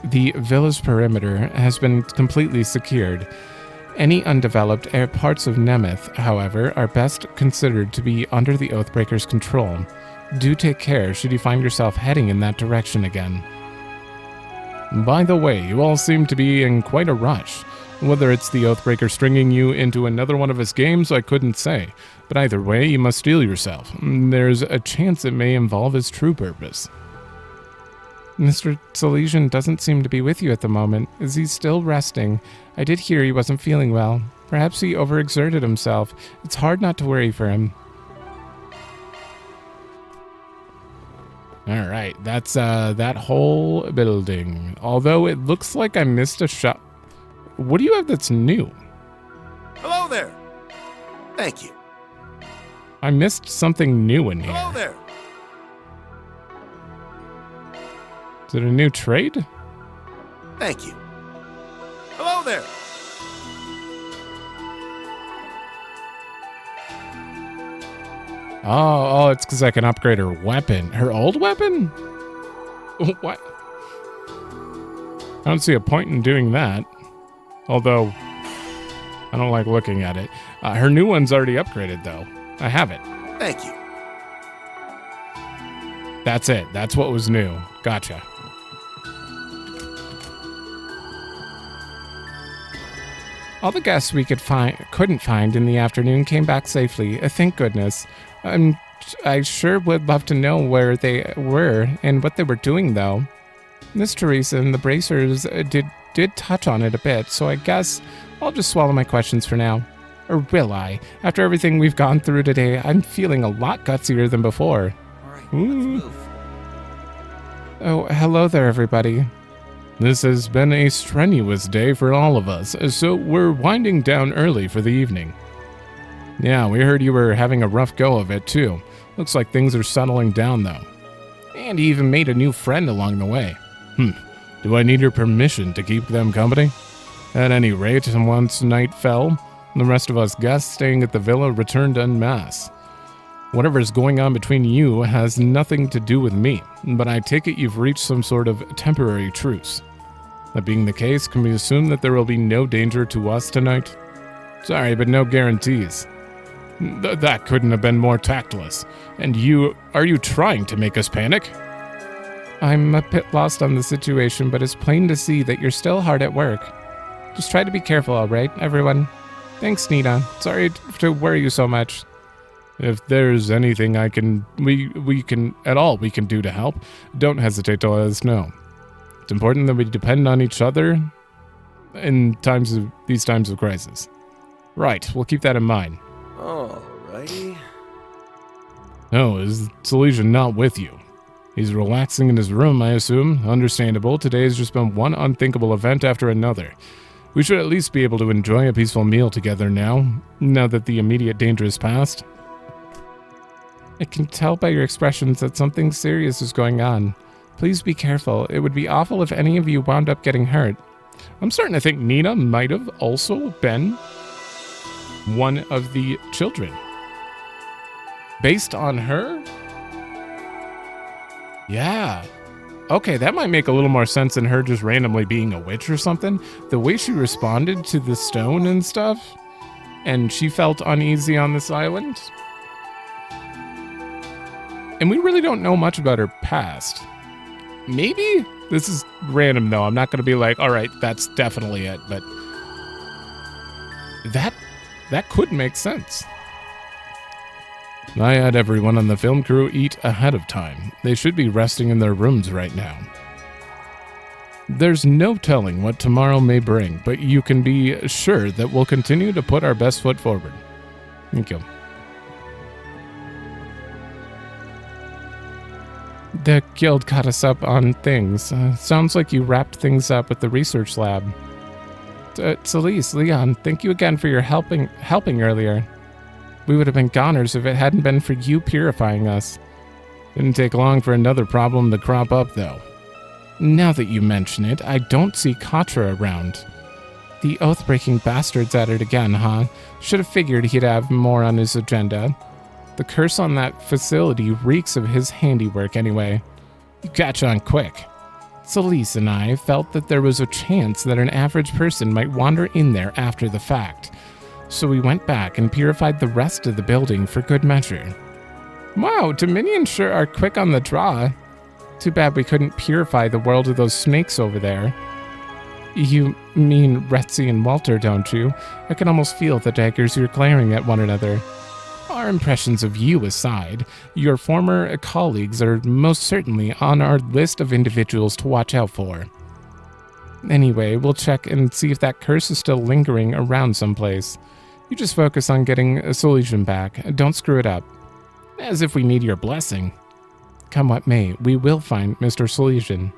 The villa's perimeter has been completely secured. Any undeveloped parts of Nemeth, however, are best considered to be under the Oathbreaker's control. Do take care should you find yourself heading in that direction again. By the way, you all seem to be in quite a rush. Whether it's the Oathbreaker stringing you into another one of his games, I couldn't say. But either way, you must steel yourself. There's a chance it may involve his true purpose. Mr. Salesian doesn't seem to be with you at the moment. Is he still resting? I did hear he wasn't feeling well. Perhaps he overexerted himself. It's hard not to worry for him. Alright, that's that whole building. Although it looks like I missed a shot. What do you have that's new? Hello there. Thank you. I missed something new in here. Hello there. Is it a new trade? Thank you. Hello there. Oh, it's because I can upgrade her weapon. Her old weapon? What? I don't see a point in doing that. Although, I don't like looking at it. Her new one's already upgraded, though. I have it. Thank you. That's it. That's what was new. Gotcha. All the guests we couldn't find in the afternoon came back safely. Thank goodness. I sure would love to know where they were and what they were doing, though. Miss Teresa and the Bracers did touch on it a bit, so I guess I'll just swallow my questions for now. Or will I? After everything we've gone through today, I'm feeling a lot gutsier than before. All right, let's move. Oh, hello there, everybody. This has been a strenuous day for all of us, so we're winding down early for the evening. Yeah, we heard you were having a rough go of it, too. Looks like things are settling down, though. And you even made a new friend along the way. Do I need your permission to keep them company? At any rate, once night fell, the rest of us guests staying at the villa returned en masse. Whatever's going on between you has nothing to do with me, but I take it you've reached some sort of temporary truce. That being the case, can we assume that there will be no danger to us tonight? Sorry, but no guarantees. That couldn't have been more tactless. And are you trying to make us panic? I'm a bit lost on the situation, but it's plain to see that you're still hard at work. Just try to be careful, alright, everyone? Thanks, Nina. Sorry to worry you so much. If there's anything we can do to help, don't hesitate to let us know. It's important that we depend on each other in these times of crisis. Right, we'll keep that in mind. Alrighty. Oh, is Salesian not with you? He's relaxing in his room, I assume. Understandable, today has just been one unthinkable event after another. We should at least be able to enjoy a peaceful meal together now that the immediate danger is past. I can tell by your expressions that something serious is going on. Please be careful. It would be awful if any of you wound up getting hurt. I'm starting to think Nina might have also been one of the children. Based on her? Yeah. Okay, that might make a little more sense than her just randomly being a witch or something. The way she responded to the stone and stuff, and she felt uneasy on this island. And we really don't know much about her past. Maybe? This is random, though. I'm not going to be like, all right, that's definitely it. But that could make sense. I had everyone on the film crew eat ahead of time. They should be resting in their rooms right now. There's no telling what tomorrow may bring, but you can be sure that we'll continue to put our best foot forward. Thank you. The guild caught us up on things. Sounds like you wrapped things up with the research lab. Celeste, Leon, thank you again for your helping earlier. We would have been goners if it hadn't been for you purifying us. Didn't take long for another problem to crop up, though. Now that you mention it, I don't see Katra around. The oath-breaking bastard's at it again, huh? Should have figured he'd have more on his agenda. The curse on that facility reeks of his handiwork anyway. You catch on quick. Celeste and I felt that there was a chance that an average person might wander in there after the fact. So we went back and purified the rest of the building for good measure. Wow, Dominions sure are quick on the draw. Too bad we couldn't purify the world of those snakes over there. You mean Retzi and Walter, don't you? I can almost feel the daggers you're glaring at one another. Our impressions of you aside, your former colleagues are most certainly on our list of individuals to watch out for. Anyway, we'll check and see if that curse is still lingering around someplace. You just focus on getting a solution back. Don't screw it up. As if we need your blessing. Come what may, we will find Mr. Solution.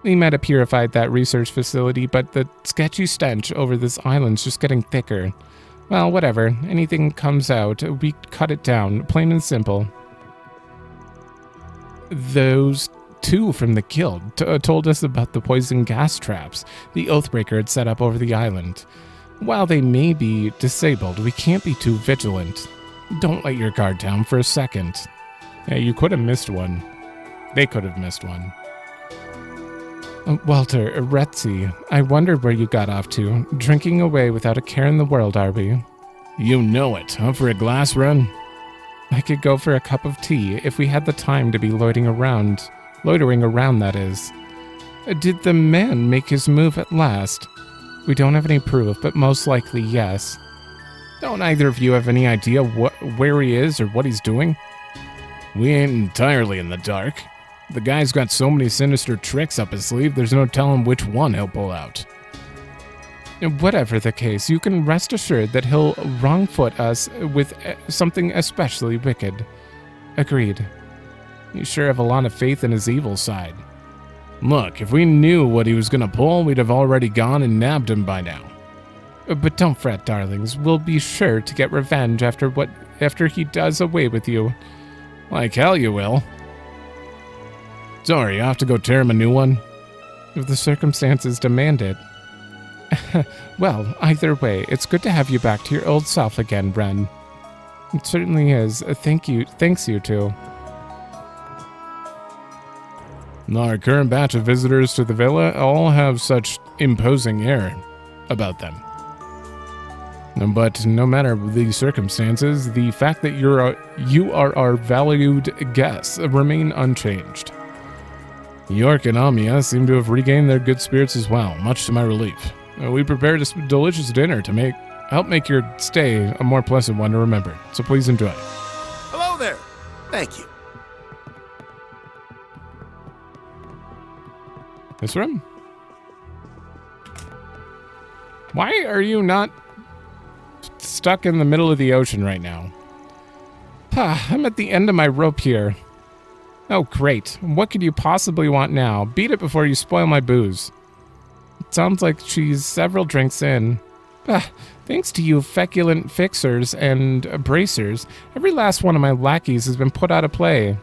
We might have purified that research facility, but the sketchy stench over this island's just getting thicker. Well, whatever. Anything comes out, we cut it down, plain and simple. Those two from the guild told us about the poison gas traps the Oathbreaker had set up over the island. While they may be disabled, we can't be too vigilant. Don't let your guard down for a second. Yeah, you could have missed one. They could have missed one. Walter, Retzi, I wondered where you got off to. Drinking away without a care in the world, are we? You know it. Up for a glass run? I could go for a cup of tea if we had the time to be loitering around, that is. Did the man make his move at last? We don't have any proof, but most likely yes. Don't either of you have any idea where he is or what he's doing? We ain't entirely in the dark. The guy's got so many sinister tricks up his sleeve, there's no telling which one he'll pull out. Whatever the case, you can rest assured that he'll wrongfoot us with something especially wicked. Agreed. You sure have a lot of faith in his evil side. Look, if we knew what he was gonna pull, we'd have already gone and nabbed him by now. But don't fret, darlings. We'll be sure to get revenge after he does away with you. Like hell you will. Sorry, I have to go tear him a new one? If the circumstances demand it. Well, either way, it's good to have you back to your old self again, Ren. It certainly is. Thanks you two. Our current batch of visitors to the villa all have such imposing air about them. But no matter the circumstances, the fact that you are our valued guests remain unchanged. York and Amia seem to have regained their good spirits as well, much to my relief. We prepared a delicious dinner to help make your stay a more pleasant one to remember, so please enjoy. Hello there! Thank you. This room? Why are you not stuck in the middle of the ocean right now? I'm at the end of my rope here. Oh, great. What could you possibly want now? Beat it before you spoil my booze. It sounds like she's several drinks in. Thanks to you feculent fixers and bracers, every last one of my lackeys has been put out of play.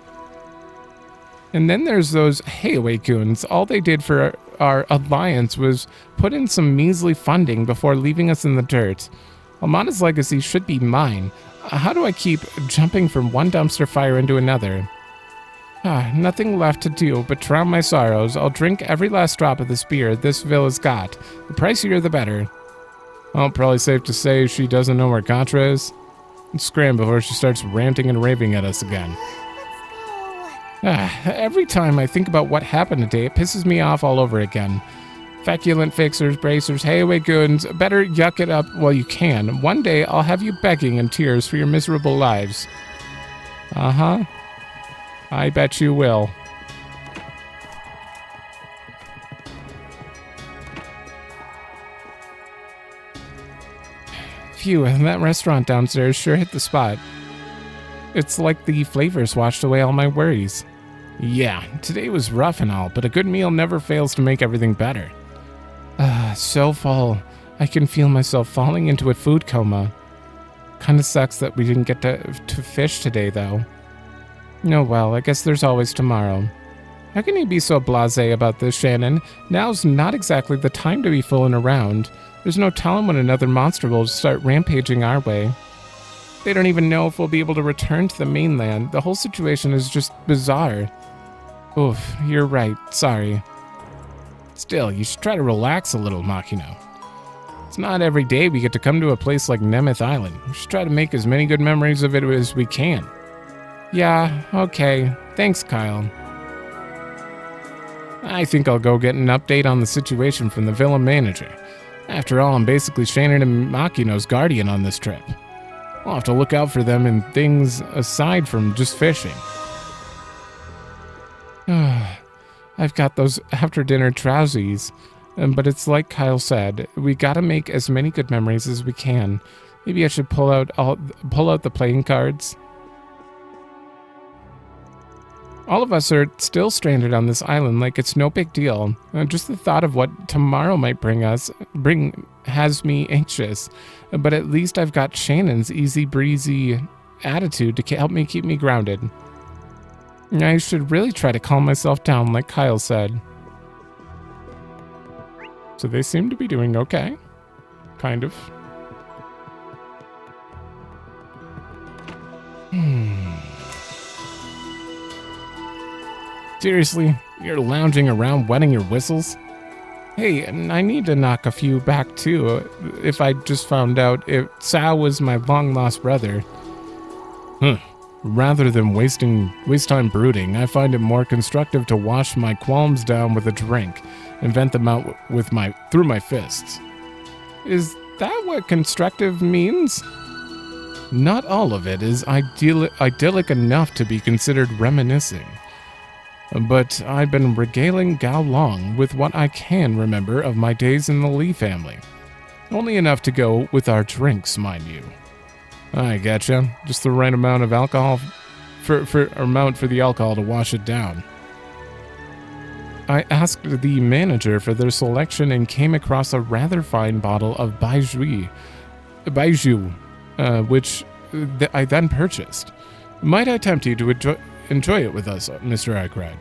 And then there's those hayaway goons. All they did for our alliance was put in some measly funding before leaving us in the dirt. Almata's legacy should be mine. How do I keep jumping from one dumpster fire into another? Nothing left to do but drown my sorrows. I'll drink every last drop of this beer this villa's got. The pricier the better. Well, probably safe to say she doesn't know where Contra is. Let's scram before she starts ranting and raving at us again. Every time I think about what happened today, it pisses me off all over again. Feculent fixers, bracers, hayaway goons, better yuck it up while you can. One day I'll have you begging in tears for your miserable lives. Uh-huh. I bet you will. Phew, that restaurant downstairs sure hit the spot. It's like the flavors washed away all my worries. Yeah, today was rough and all, but a good meal never fails to make everything better. So full. I can feel myself falling into a food coma. Kinda sucks that we didn't get to fish today, though. Oh well, I guess there's always tomorrow. How can you be so blasé about this, Shannon? Now's not exactly the time to be fooling around. There's no telling when another monster will start rampaging our way. They don't even know if we'll be able to return to the mainland. The whole situation is just bizarre. Oof, you're right. Sorry. Still, you should try to relax a little, Makino. It's not every day we get to come to a place like Nemeth Island. We should try to make as many good memories of it as we can. Yeah, okay. Thanks, Kyle. I think I'll go get an update on the situation from the villa manager. After all, I'm basically Shannon and Makino's guardian on this trip. I'll have to look out for them in things aside from just fishing. I've got those after-dinner drowsies, but it's like Kyle said, we gotta make as many good memories as we can. Maybe I should pull out the playing cards. All of us are still stranded on this island like it's no big deal. Just the thought of what tomorrow might bring has me anxious. But at least I've got Shannon's easy breezy attitude to help me keep me grounded. I should really try to calm myself down like Kyle said. So they seem to be doing okay. Kind of. Seriously? You're lounging around wetting your whistles? Hey, I need to knock a few back too, if I just found out if Sal was my long-lost brother. Rather than waste time brooding, I find it more constructive to wash my qualms down with a drink and vent them out through my fists. Is that what constructive means? Not all of it is idyllic enough to be considered reminiscing. But I've been regaling Gao Long with what I can remember of my days in the Lee family. Only enough to go with our drinks, mind you. I getcha. Just the right amount of alcohol for the alcohol to wash it down. I asked the manager for their selection and came across a rather fine bottle of baijiu, which I then purchased. Might I tempt you to enjoy it with us, Mr. Arkride?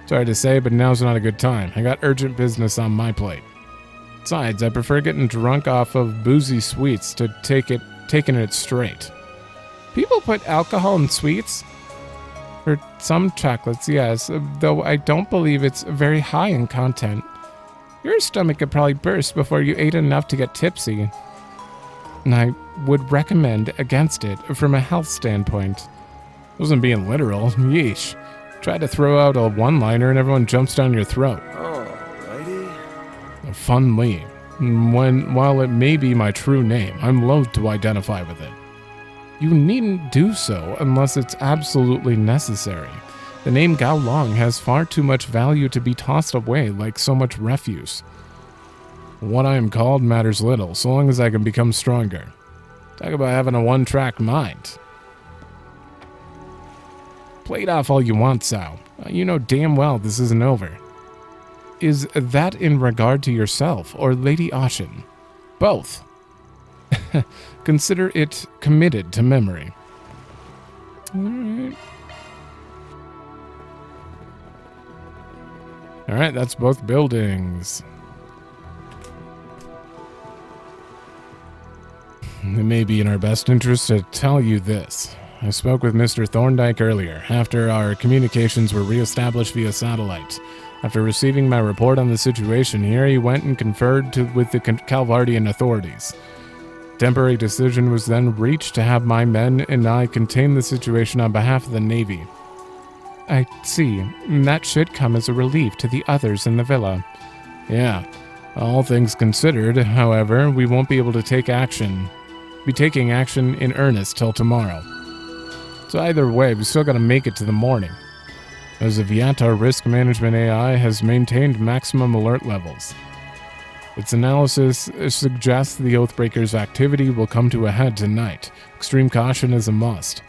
Sorry to say, but now's not a good time. I got urgent business on my plate. Besides, I prefer getting drunk off of boozy sweets to taking it straight. People put alcohol in sweets? For some chocolates, yes, though I don't believe it's very high in content. Your stomach could probably burst before you ate enough to get tipsy. And I would recommend against it from a health standpoint. Wasn't being literal, yeesh. Try to throw out a one-liner and everyone jumps down your throat. Alrighty. Fun Lee. While it may be my true name, I'm loath to identify with it. You needn't do so unless it's absolutely necessary. The name Gao Long has far too much value to be tossed away like so much refuse. What I am called matters little, so long as I can become stronger. Talk about having a one-track mind. Play it off all you want, Sao. You know damn well this isn't over. Is that in regard to yourself or Lady Ashen? Both. Consider it committed to memory. Alright, that's both buildings. It may be in our best interest to tell you this. I spoke with Mr. Thorndyke earlier, after our communications were re-established via satellite. After receiving my report on the situation here, he went and conferred with the Calvardian authorities. Temporary decision was then reached to have my men and I contain the situation on behalf of the Navy. I see. That should come as a relief to the others in the villa. Yeah. All things considered, however, we won't be able to taking action in earnest till tomorrow. So either way, we still gotta make it to the morning. As of yet, our risk management AI has maintained maximum alert levels. Its analysis suggests the Oathbreaker's activity will come to a head tonight. Extreme caution is a must.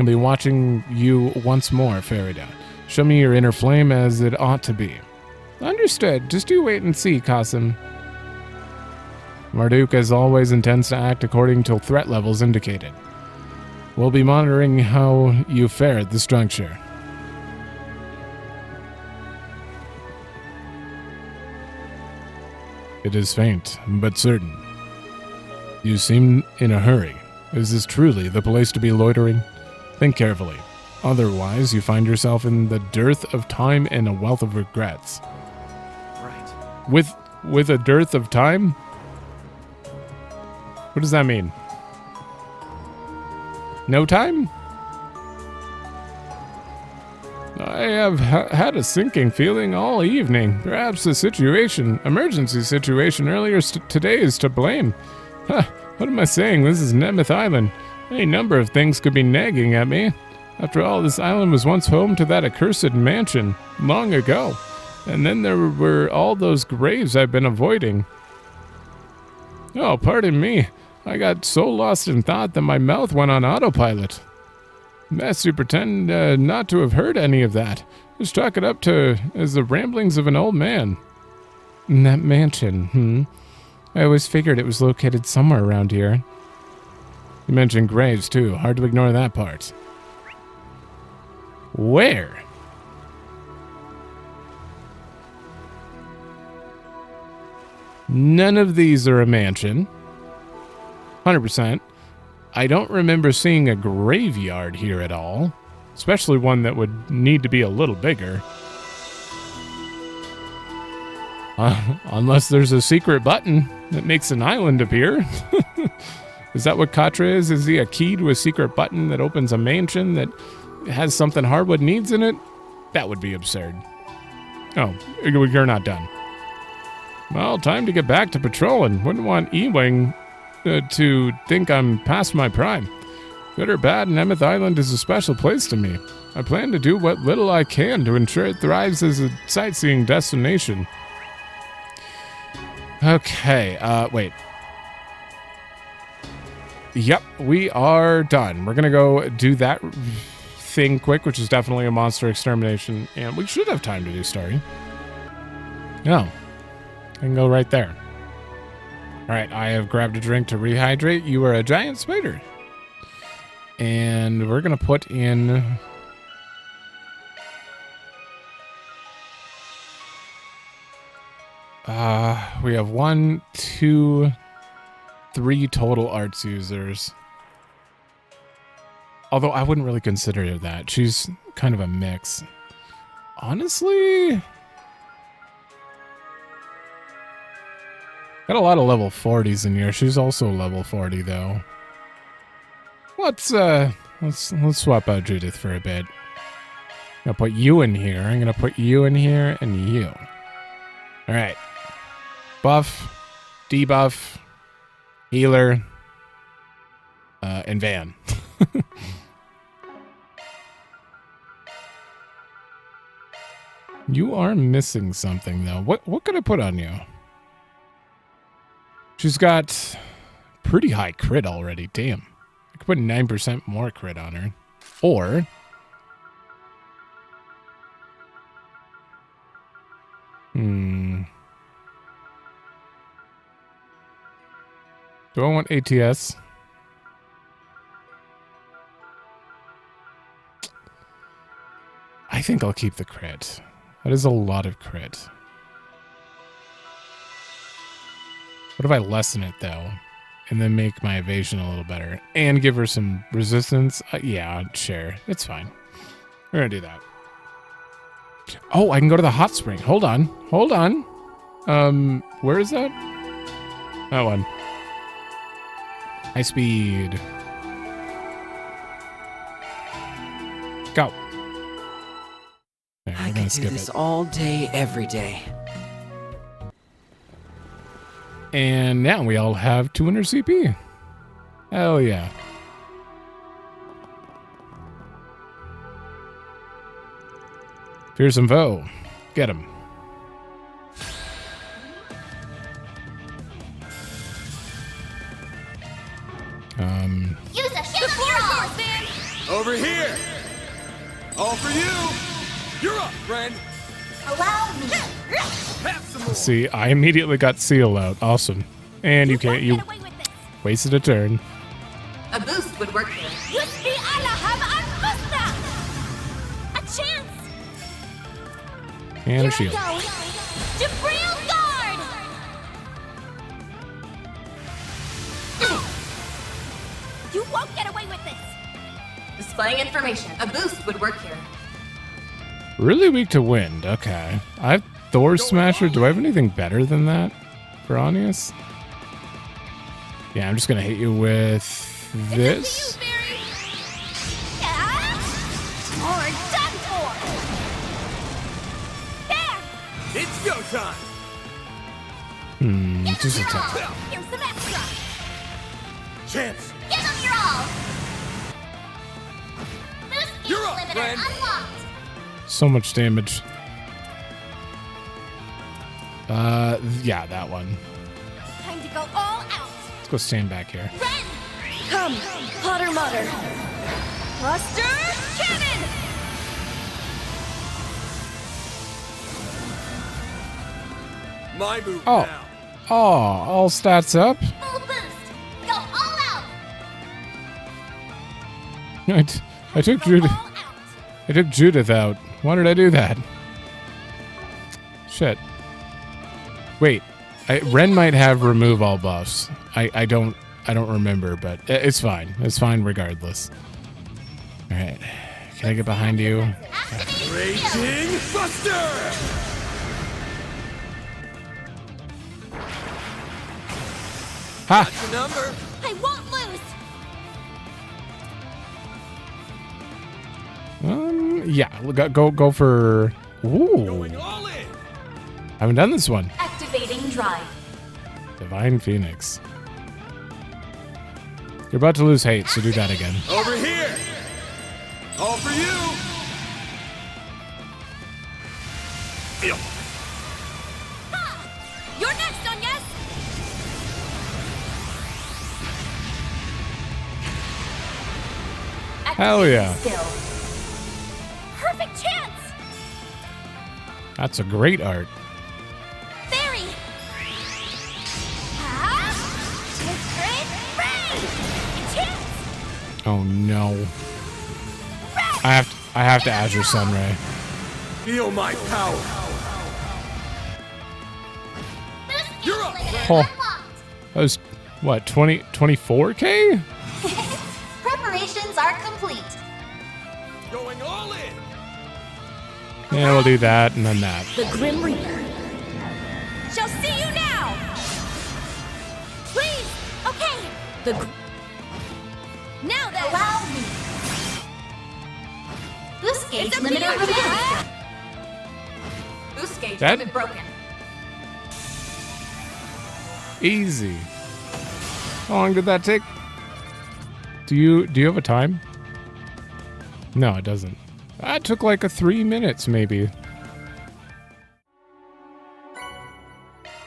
I'll be watching you once more, Farida. Show me your inner flame as it ought to be. Understood. Just you wait and see, Qasim. Marduk, as always, intends to act according to threat levels indicated. We'll be monitoring how you fare at this juncture. It is faint, but certain. You seem in a hurry. Is this truly the place to be loitering? Think carefully. Otherwise, you find yourself in the dearth of time and a wealth of regrets. Right. With a dearth of time? What does that mean? No time? I have had a sinking feeling all evening. Perhaps the emergency situation earlier today is to blame. Huh, what am I saying? This is Nemeth Island. Any number of things could be nagging at me. After all, this island was once home to that accursed mansion, long ago. And then there were all those graves I've been avoiding. Oh, pardon me. I got so lost in thought that my mouth went on autopilot. Best you pretend not to have heard any of that. Just chalk it up as the ramblings of an old man. That mansion, I always figured it was located somewhere around here. You mentioned graves, too. Hard to ignore that part. Where? None of these are a mansion. 100%. I don't remember seeing a graveyard here at all, especially one that would need to be a little bigger. Unless there's a secret button that makes an island appear. Is that what Katra is? Is he a key to a secret button that opens a mansion that has something Hardwood needs in it? That would be absurd. Oh, you're not done. Well, time to get back to patrolling. Wouldn't want E-Wing to think I'm past my prime. Good or bad, Nemeth Island is a special place to me. I plan to do what little I can to ensure it thrives as a sightseeing destination. Okay, wait. Yep, we are done. We're gonna go do that thing quick, which is definitely a monster extermination, and we should have time to do story. No. I can go right there. Alright, I have grabbed a drink to rehydrate. You are a giant spider. And we're gonna put in... we have 1, 2, 3 total arts users. Although I wouldn't really consider that. She's kind of a mix. Honestly... got a lot of level 40s in here. She's also level 40 though. Let's swap out Judith for a bit. I'm gonna put you in here. I'm gonna put you in here and you. Alright. Buff, debuff, healer, and Van. You are missing something though. What could I put on you? She's got pretty high crit already. Damn. I could put 9% more crit on her. Or... do I want ATS? I think I'll keep the crit. That is a lot of crit. What if I lessen it, though, and then make my evasion a little better, and give her some resistance? Yeah, sure. It's fine. We're going to do that. Oh, I can go to the hot spring. Hold on. Hold on. Where is that? That one. High speed. Go. There, I can do this all day, every day. And now we all have 200 CP. Hell yeah. Fearsome foe. Get him. Use a shield of your own, man! Over here! All for you! You're up, friend! Allow me! See, I immediately got seal out. Awesome. And you can't, you wasted a turn. A boost would work here. Yusbi Allah have a chance! And a shield. Jabril guard! You won't get away with this! Displaying information. A boost would work here. Really weak to wind. Okay. I have Thor Smasher. Do I have anything better than that for Anius? Yeah, I'm just going to hit you with this. Or done for! There! It's go time! Just attack. Here's some extra! Chance! Give them your all! Boost You're up, limiter friend. unlocked! So much damage. Yeah, that one. Time to go all out! Let's go stand back here. Ren! Come, Potter Mutter. Cluster cannon! My move Oh. now. Oh, all stats up. Full boost! Go all out! I took Judith. I took Judith out. Why did I do that? Shit. Wait. Ren might have remove all buffs. I don't remember, but it's fine. It's fine regardless. All right. Can I get behind you? Raging Buster! Ha! That's your number. I won't lose! Yeah, go for. Ooh. Haven't done this one. Activating drive. Divine Phoenix. You're about to lose hate, so do that again. Over here! All for you! You're next, Onyes! Hell yeah. Skill. Perfect chance! That's a great art. Fairy! Chance! Oh no. I have to Azure Sunray. Feel my power. You're up! Oh, that was what, 24K? Preparations are complete. Going all in. Yeah, we'll do that and then that. The Grim Reaper shall see you now. Please, okay. Now then, allow me. Boost gauge limiter removed. Boost gauge Dead? limit broken. Easy. How long did that take? Do you have a time? No, it doesn't. That took like 3 minutes, maybe.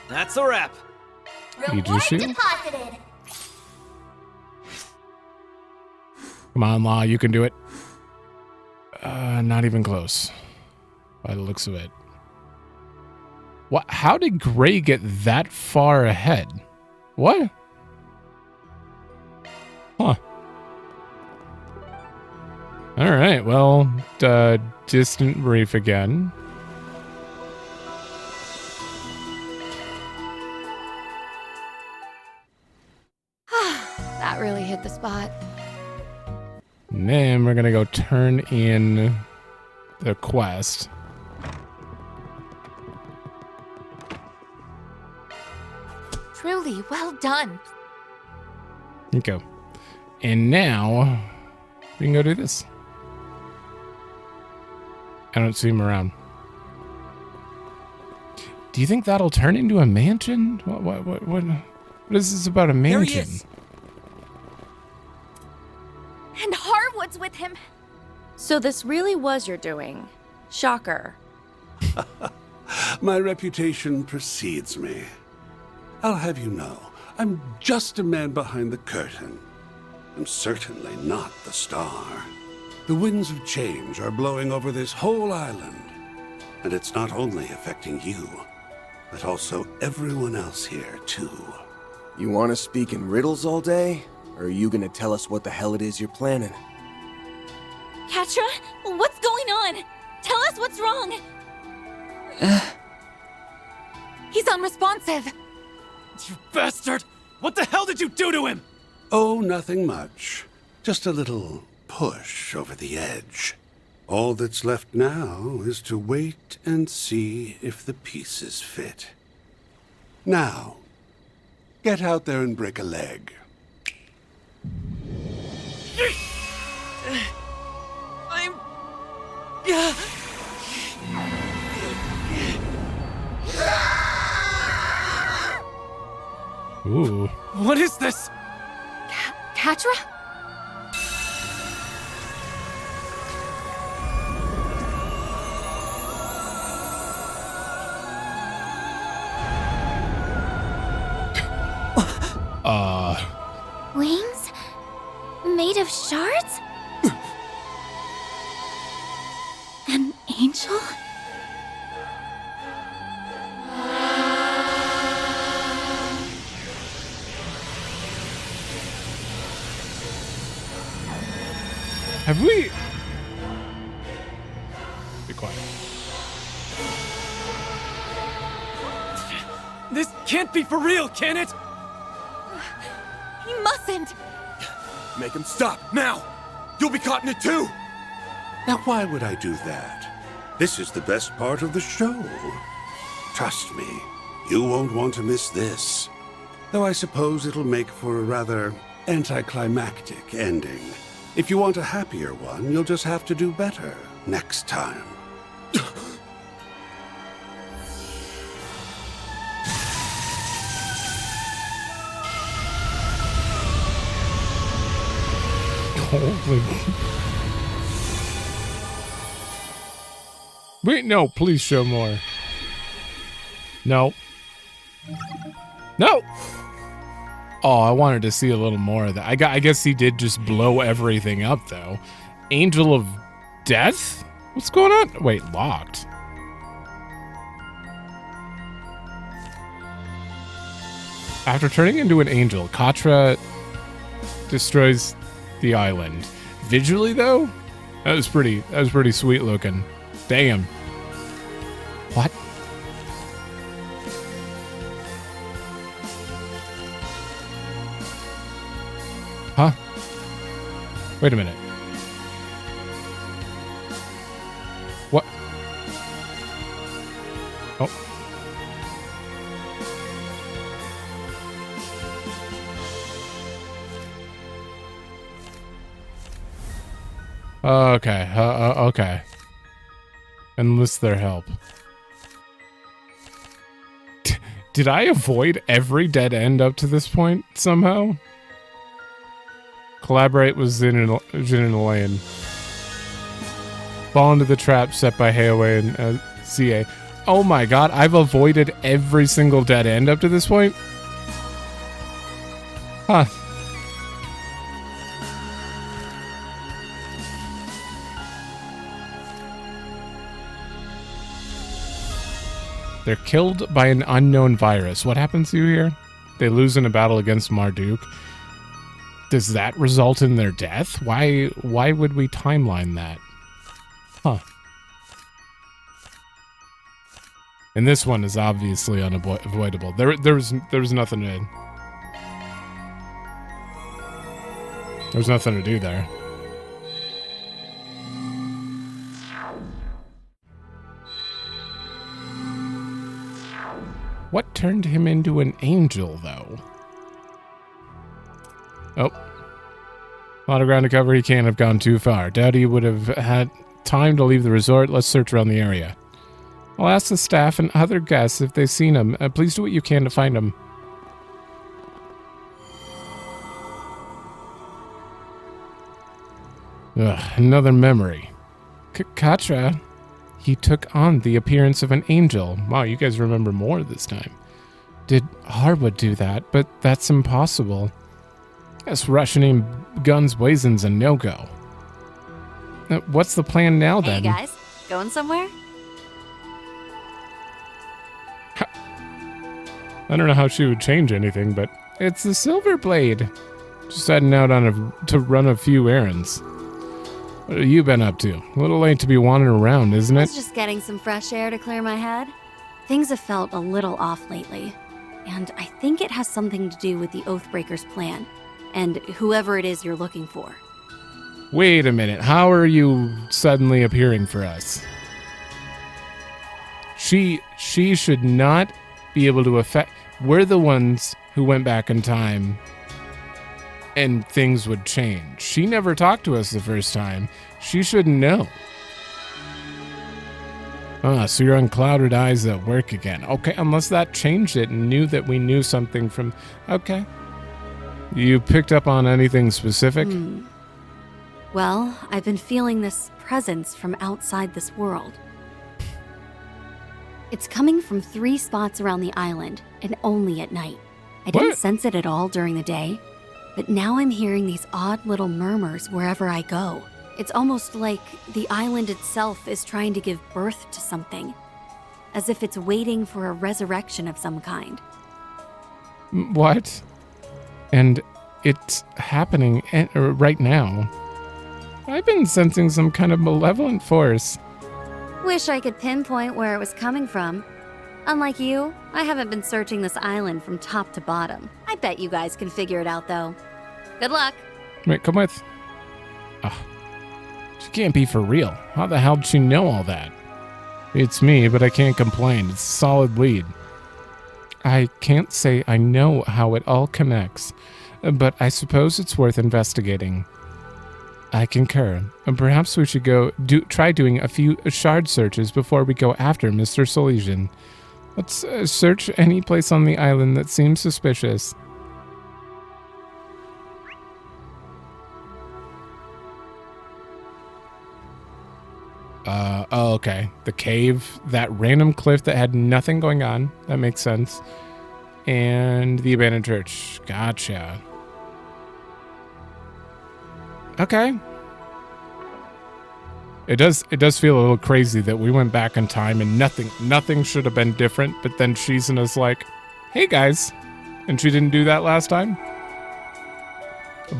That's a wrap. Reward deposited. Come on, Law, you can do it. Not even close. By the looks of it. What? How did Gray get that far ahead? What? Huh. All right, well, distant reef again. That really hit the spot. And then we're gonna go turn in the quest. Truly well done. Okay. And now we can go do this. I don't see him around. Do you think that'll turn into a mansion? What is this about a mansion? There he is. And Harwood's with him. So this really was your doing. Shocker. My reputation precedes me. I'll have you know, I'm just a man behind the curtain. I'm certainly not the star. The winds of change are blowing over this whole island. And it's not only affecting you, but also everyone else here, too. You want to speak in riddles all day? Or are you gonna tell us what the hell it is you're planning? Katra, what's going on? Tell us what's wrong. He's unresponsive. You bastard! What the hell did you do to him? Oh, nothing much. Just a little push over the edge. All that's left now is to wait and see if the pieces fit. Now, get out there and break a leg. I'm... Ooh. What is this? Katra? Wings? Made of shards? An angel? Have we? Be quiet. This can't be for real, can it? He mustn't! Make him stop, now! You'll be caught in it too! Now, why would I do that? This is the best part of the show. Trust me, you won't want to miss this. Though I suppose it'll make for a rather anticlimactic ending. If you want a happier one, you'll just have to do better next time. Wait, no, please show more. No. No! Oh, I wanted to see a little more of that. I guess he did just blow everything up, though. Angel of Death? What's going on? Wait, locked. After turning into an angel, Katra destroys the island. Visually, though, that was pretty sweet looking. Damn. What? Huh? Wait a minute. What? Oh. Okay. Okay. Enlist their help. Did I avoid every dead end up to this point somehow? Collaborate with Jin and Elaine. Fall into the trap set by Hayway and CA. Oh my god, I've avoided every single dead end up to this point? Huh. They're killed by an unknown virus. What happens to you here? They lose in a battle against Marduk. Does that result in their death? Why would we timeline that? Huh. And this one is obviously unavoidable. There was nothing to... There's nothing to do there. What turned him into an angel, though? Oh. A lot of ground to cover. He can't have gone too far. Doubt he would have had time to leave the resort. Let's search around the area. I'll ask the staff and other guests if they've seen him. Please do what you can to find him. Ugh, another memory. Katra. He took on the appearance of an angel. Wow, you guys remember more this time. Did Harwood do that? But that's impossible. Guess rationing guns blazing's a no-go. What's the plan now, then? Hey, guys. Going somewhere? I don't know how she would change anything, but it's the Silver Blade. Just heading out to run a few errands. What have you been up to? A little late to be wandering around, isn't I it? was just getting some fresh air to clear my head. Things have felt a little off lately, and I think it has something to do with the Oathbreaker's plan, and whoever it is you're looking for. Wait a minute, how are you suddenly appearing for us? She should not be able to affect... We're the ones who went back in time and things would change. She never talked to us the first time. She shouldn't know. Ah, so your unclouded eyes at work again. Okay, unless that changed it and knew that we knew something from... Okay. You picked up on anything specific? Well, I've been feeling this presence from outside this world. It's coming from 3 spots around the island, and only at night. I didn't sense it at all during the day, but now I'm hearing these odd little murmurs wherever I go. It's almost like the island itself is trying to give birth to something, as if it's waiting for a resurrection of some kind. What? And it's happening right now. I've been sensing some kind of malevolent force. Wish I could pinpoint where it was coming from. Unlike you, I haven't been searching this island from top to bottom. I bet you guys can figure it out, though. Good luck. Wait, come with. Oh, she can't be for real. How the hell did she know all that? It's me, but I can't complain. It's a solid lead. I can't say I know how it all connects, but I suppose it's worth investigating. I concur. And perhaps we should try doing a few shard searches before we go after Mr. Solesian. Let's search any place on the island that seems suspicious. Oh, okay. The cave, that random cliff that had nothing going on. That makes sense. And the abandoned church. Gotcha. Okay. It does feel a little crazy that we went back in time and nothing should have been different, but then Shizuna's like, hey guys. And she didn't do that last time.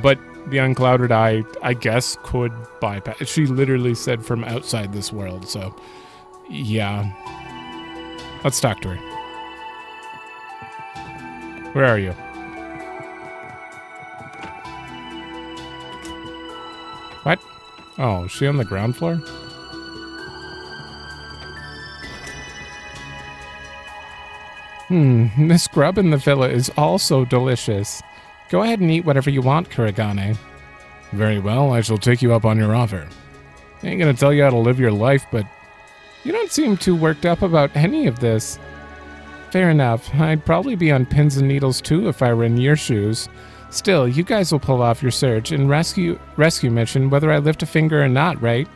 But the unclouded eye, I guess, could bypass. She literally said from outside this world, so yeah. Let's talk to her. Where are you? What? Oh, is she on the ground floor? This grub in the villa is also delicious. Go ahead and eat whatever you want, Kurigane. Very well, I shall take you up on your offer. I ain't gonna tell you how to live your life, but you don't seem too worked up about any of this. Fair enough, I'd probably be on pins and needles too if I were in your shoes. Still, you guys will pull off your search and rescue mission whether I lift a finger or not, right?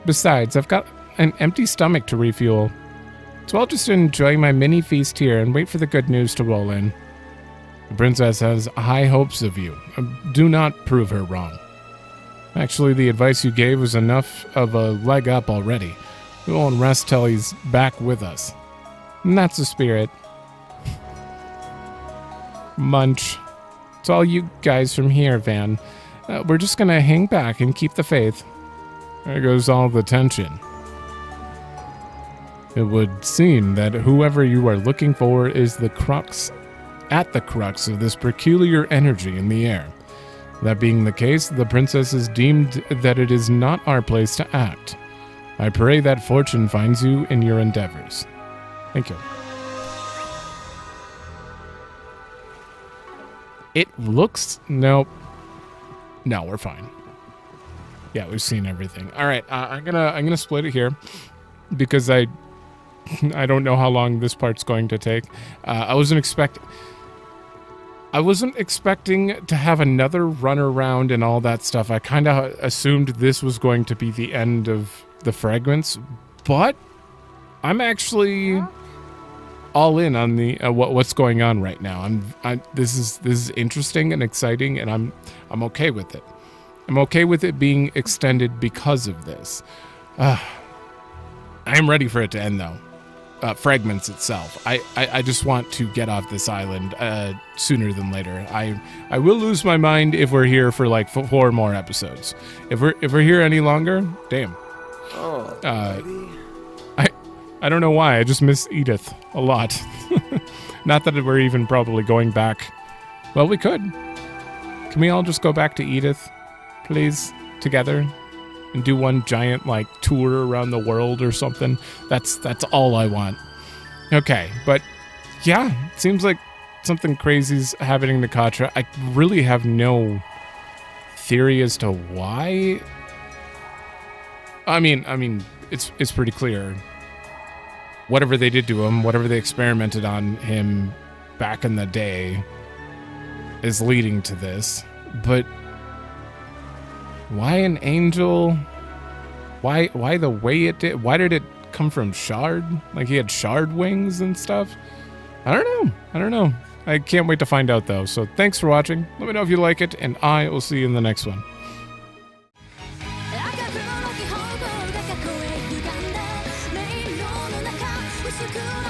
Besides, I've got an empty stomach to refuel. So I'll just enjoy my mini feast here and wait for the good news to roll in. The princess has high hopes of you. Do not prove her wrong. Actually, the advice you gave was enough of a leg up already. We won't rest till he's back with us. And that's the spirit. Munch. It's all you guys from here, Van. We're just gonna hang back and keep the faith. There goes all the tension. It would seem that whoever you are looking for is the crux of this peculiar energy in the air. That being the case, the princess has deemed that it is not our place to act. I pray that fortune finds you in your endeavors. Thank you. It looks... Nope. No, we're fine. Yeah, we've seen everything. All right, I'm gonna split it here because I don't know how long this part's going to take. I wasn't expecting to have another run around and all that stuff. I kind of assumed this was going to be the end of the fragments, but I'm actually all in on the what's going on right now. This is interesting and exciting, and I'm okay with it. I'm okay with it being extended because of this. I am ready for it to end though. Fragments itself. I just want to get off this island sooner than later. I will lose my mind if we're here for like 4 more episodes. If we're here any longer, damn. I don't know why. I just miss Edith a lot. Not that we're even probably going back. Well, we could. Can we all just go back to Edith, please, together? And do one giant like tour around the world or something. That's all I want. Okay, but yeah, it seems like something crazy's happening to Katra. I really have no theory as to why. I mean, it's pretty clear. Whatever they did to him, whatever they experimented on him back in the day, is leading to this. But why an angel? Why the way it did? Why did it come from Shard? Like he had Shard wings and stuff? I don't know. I can't wait to find out though. So thanks for watching. Let me know if you like it, and I will see you in the next one. Cool.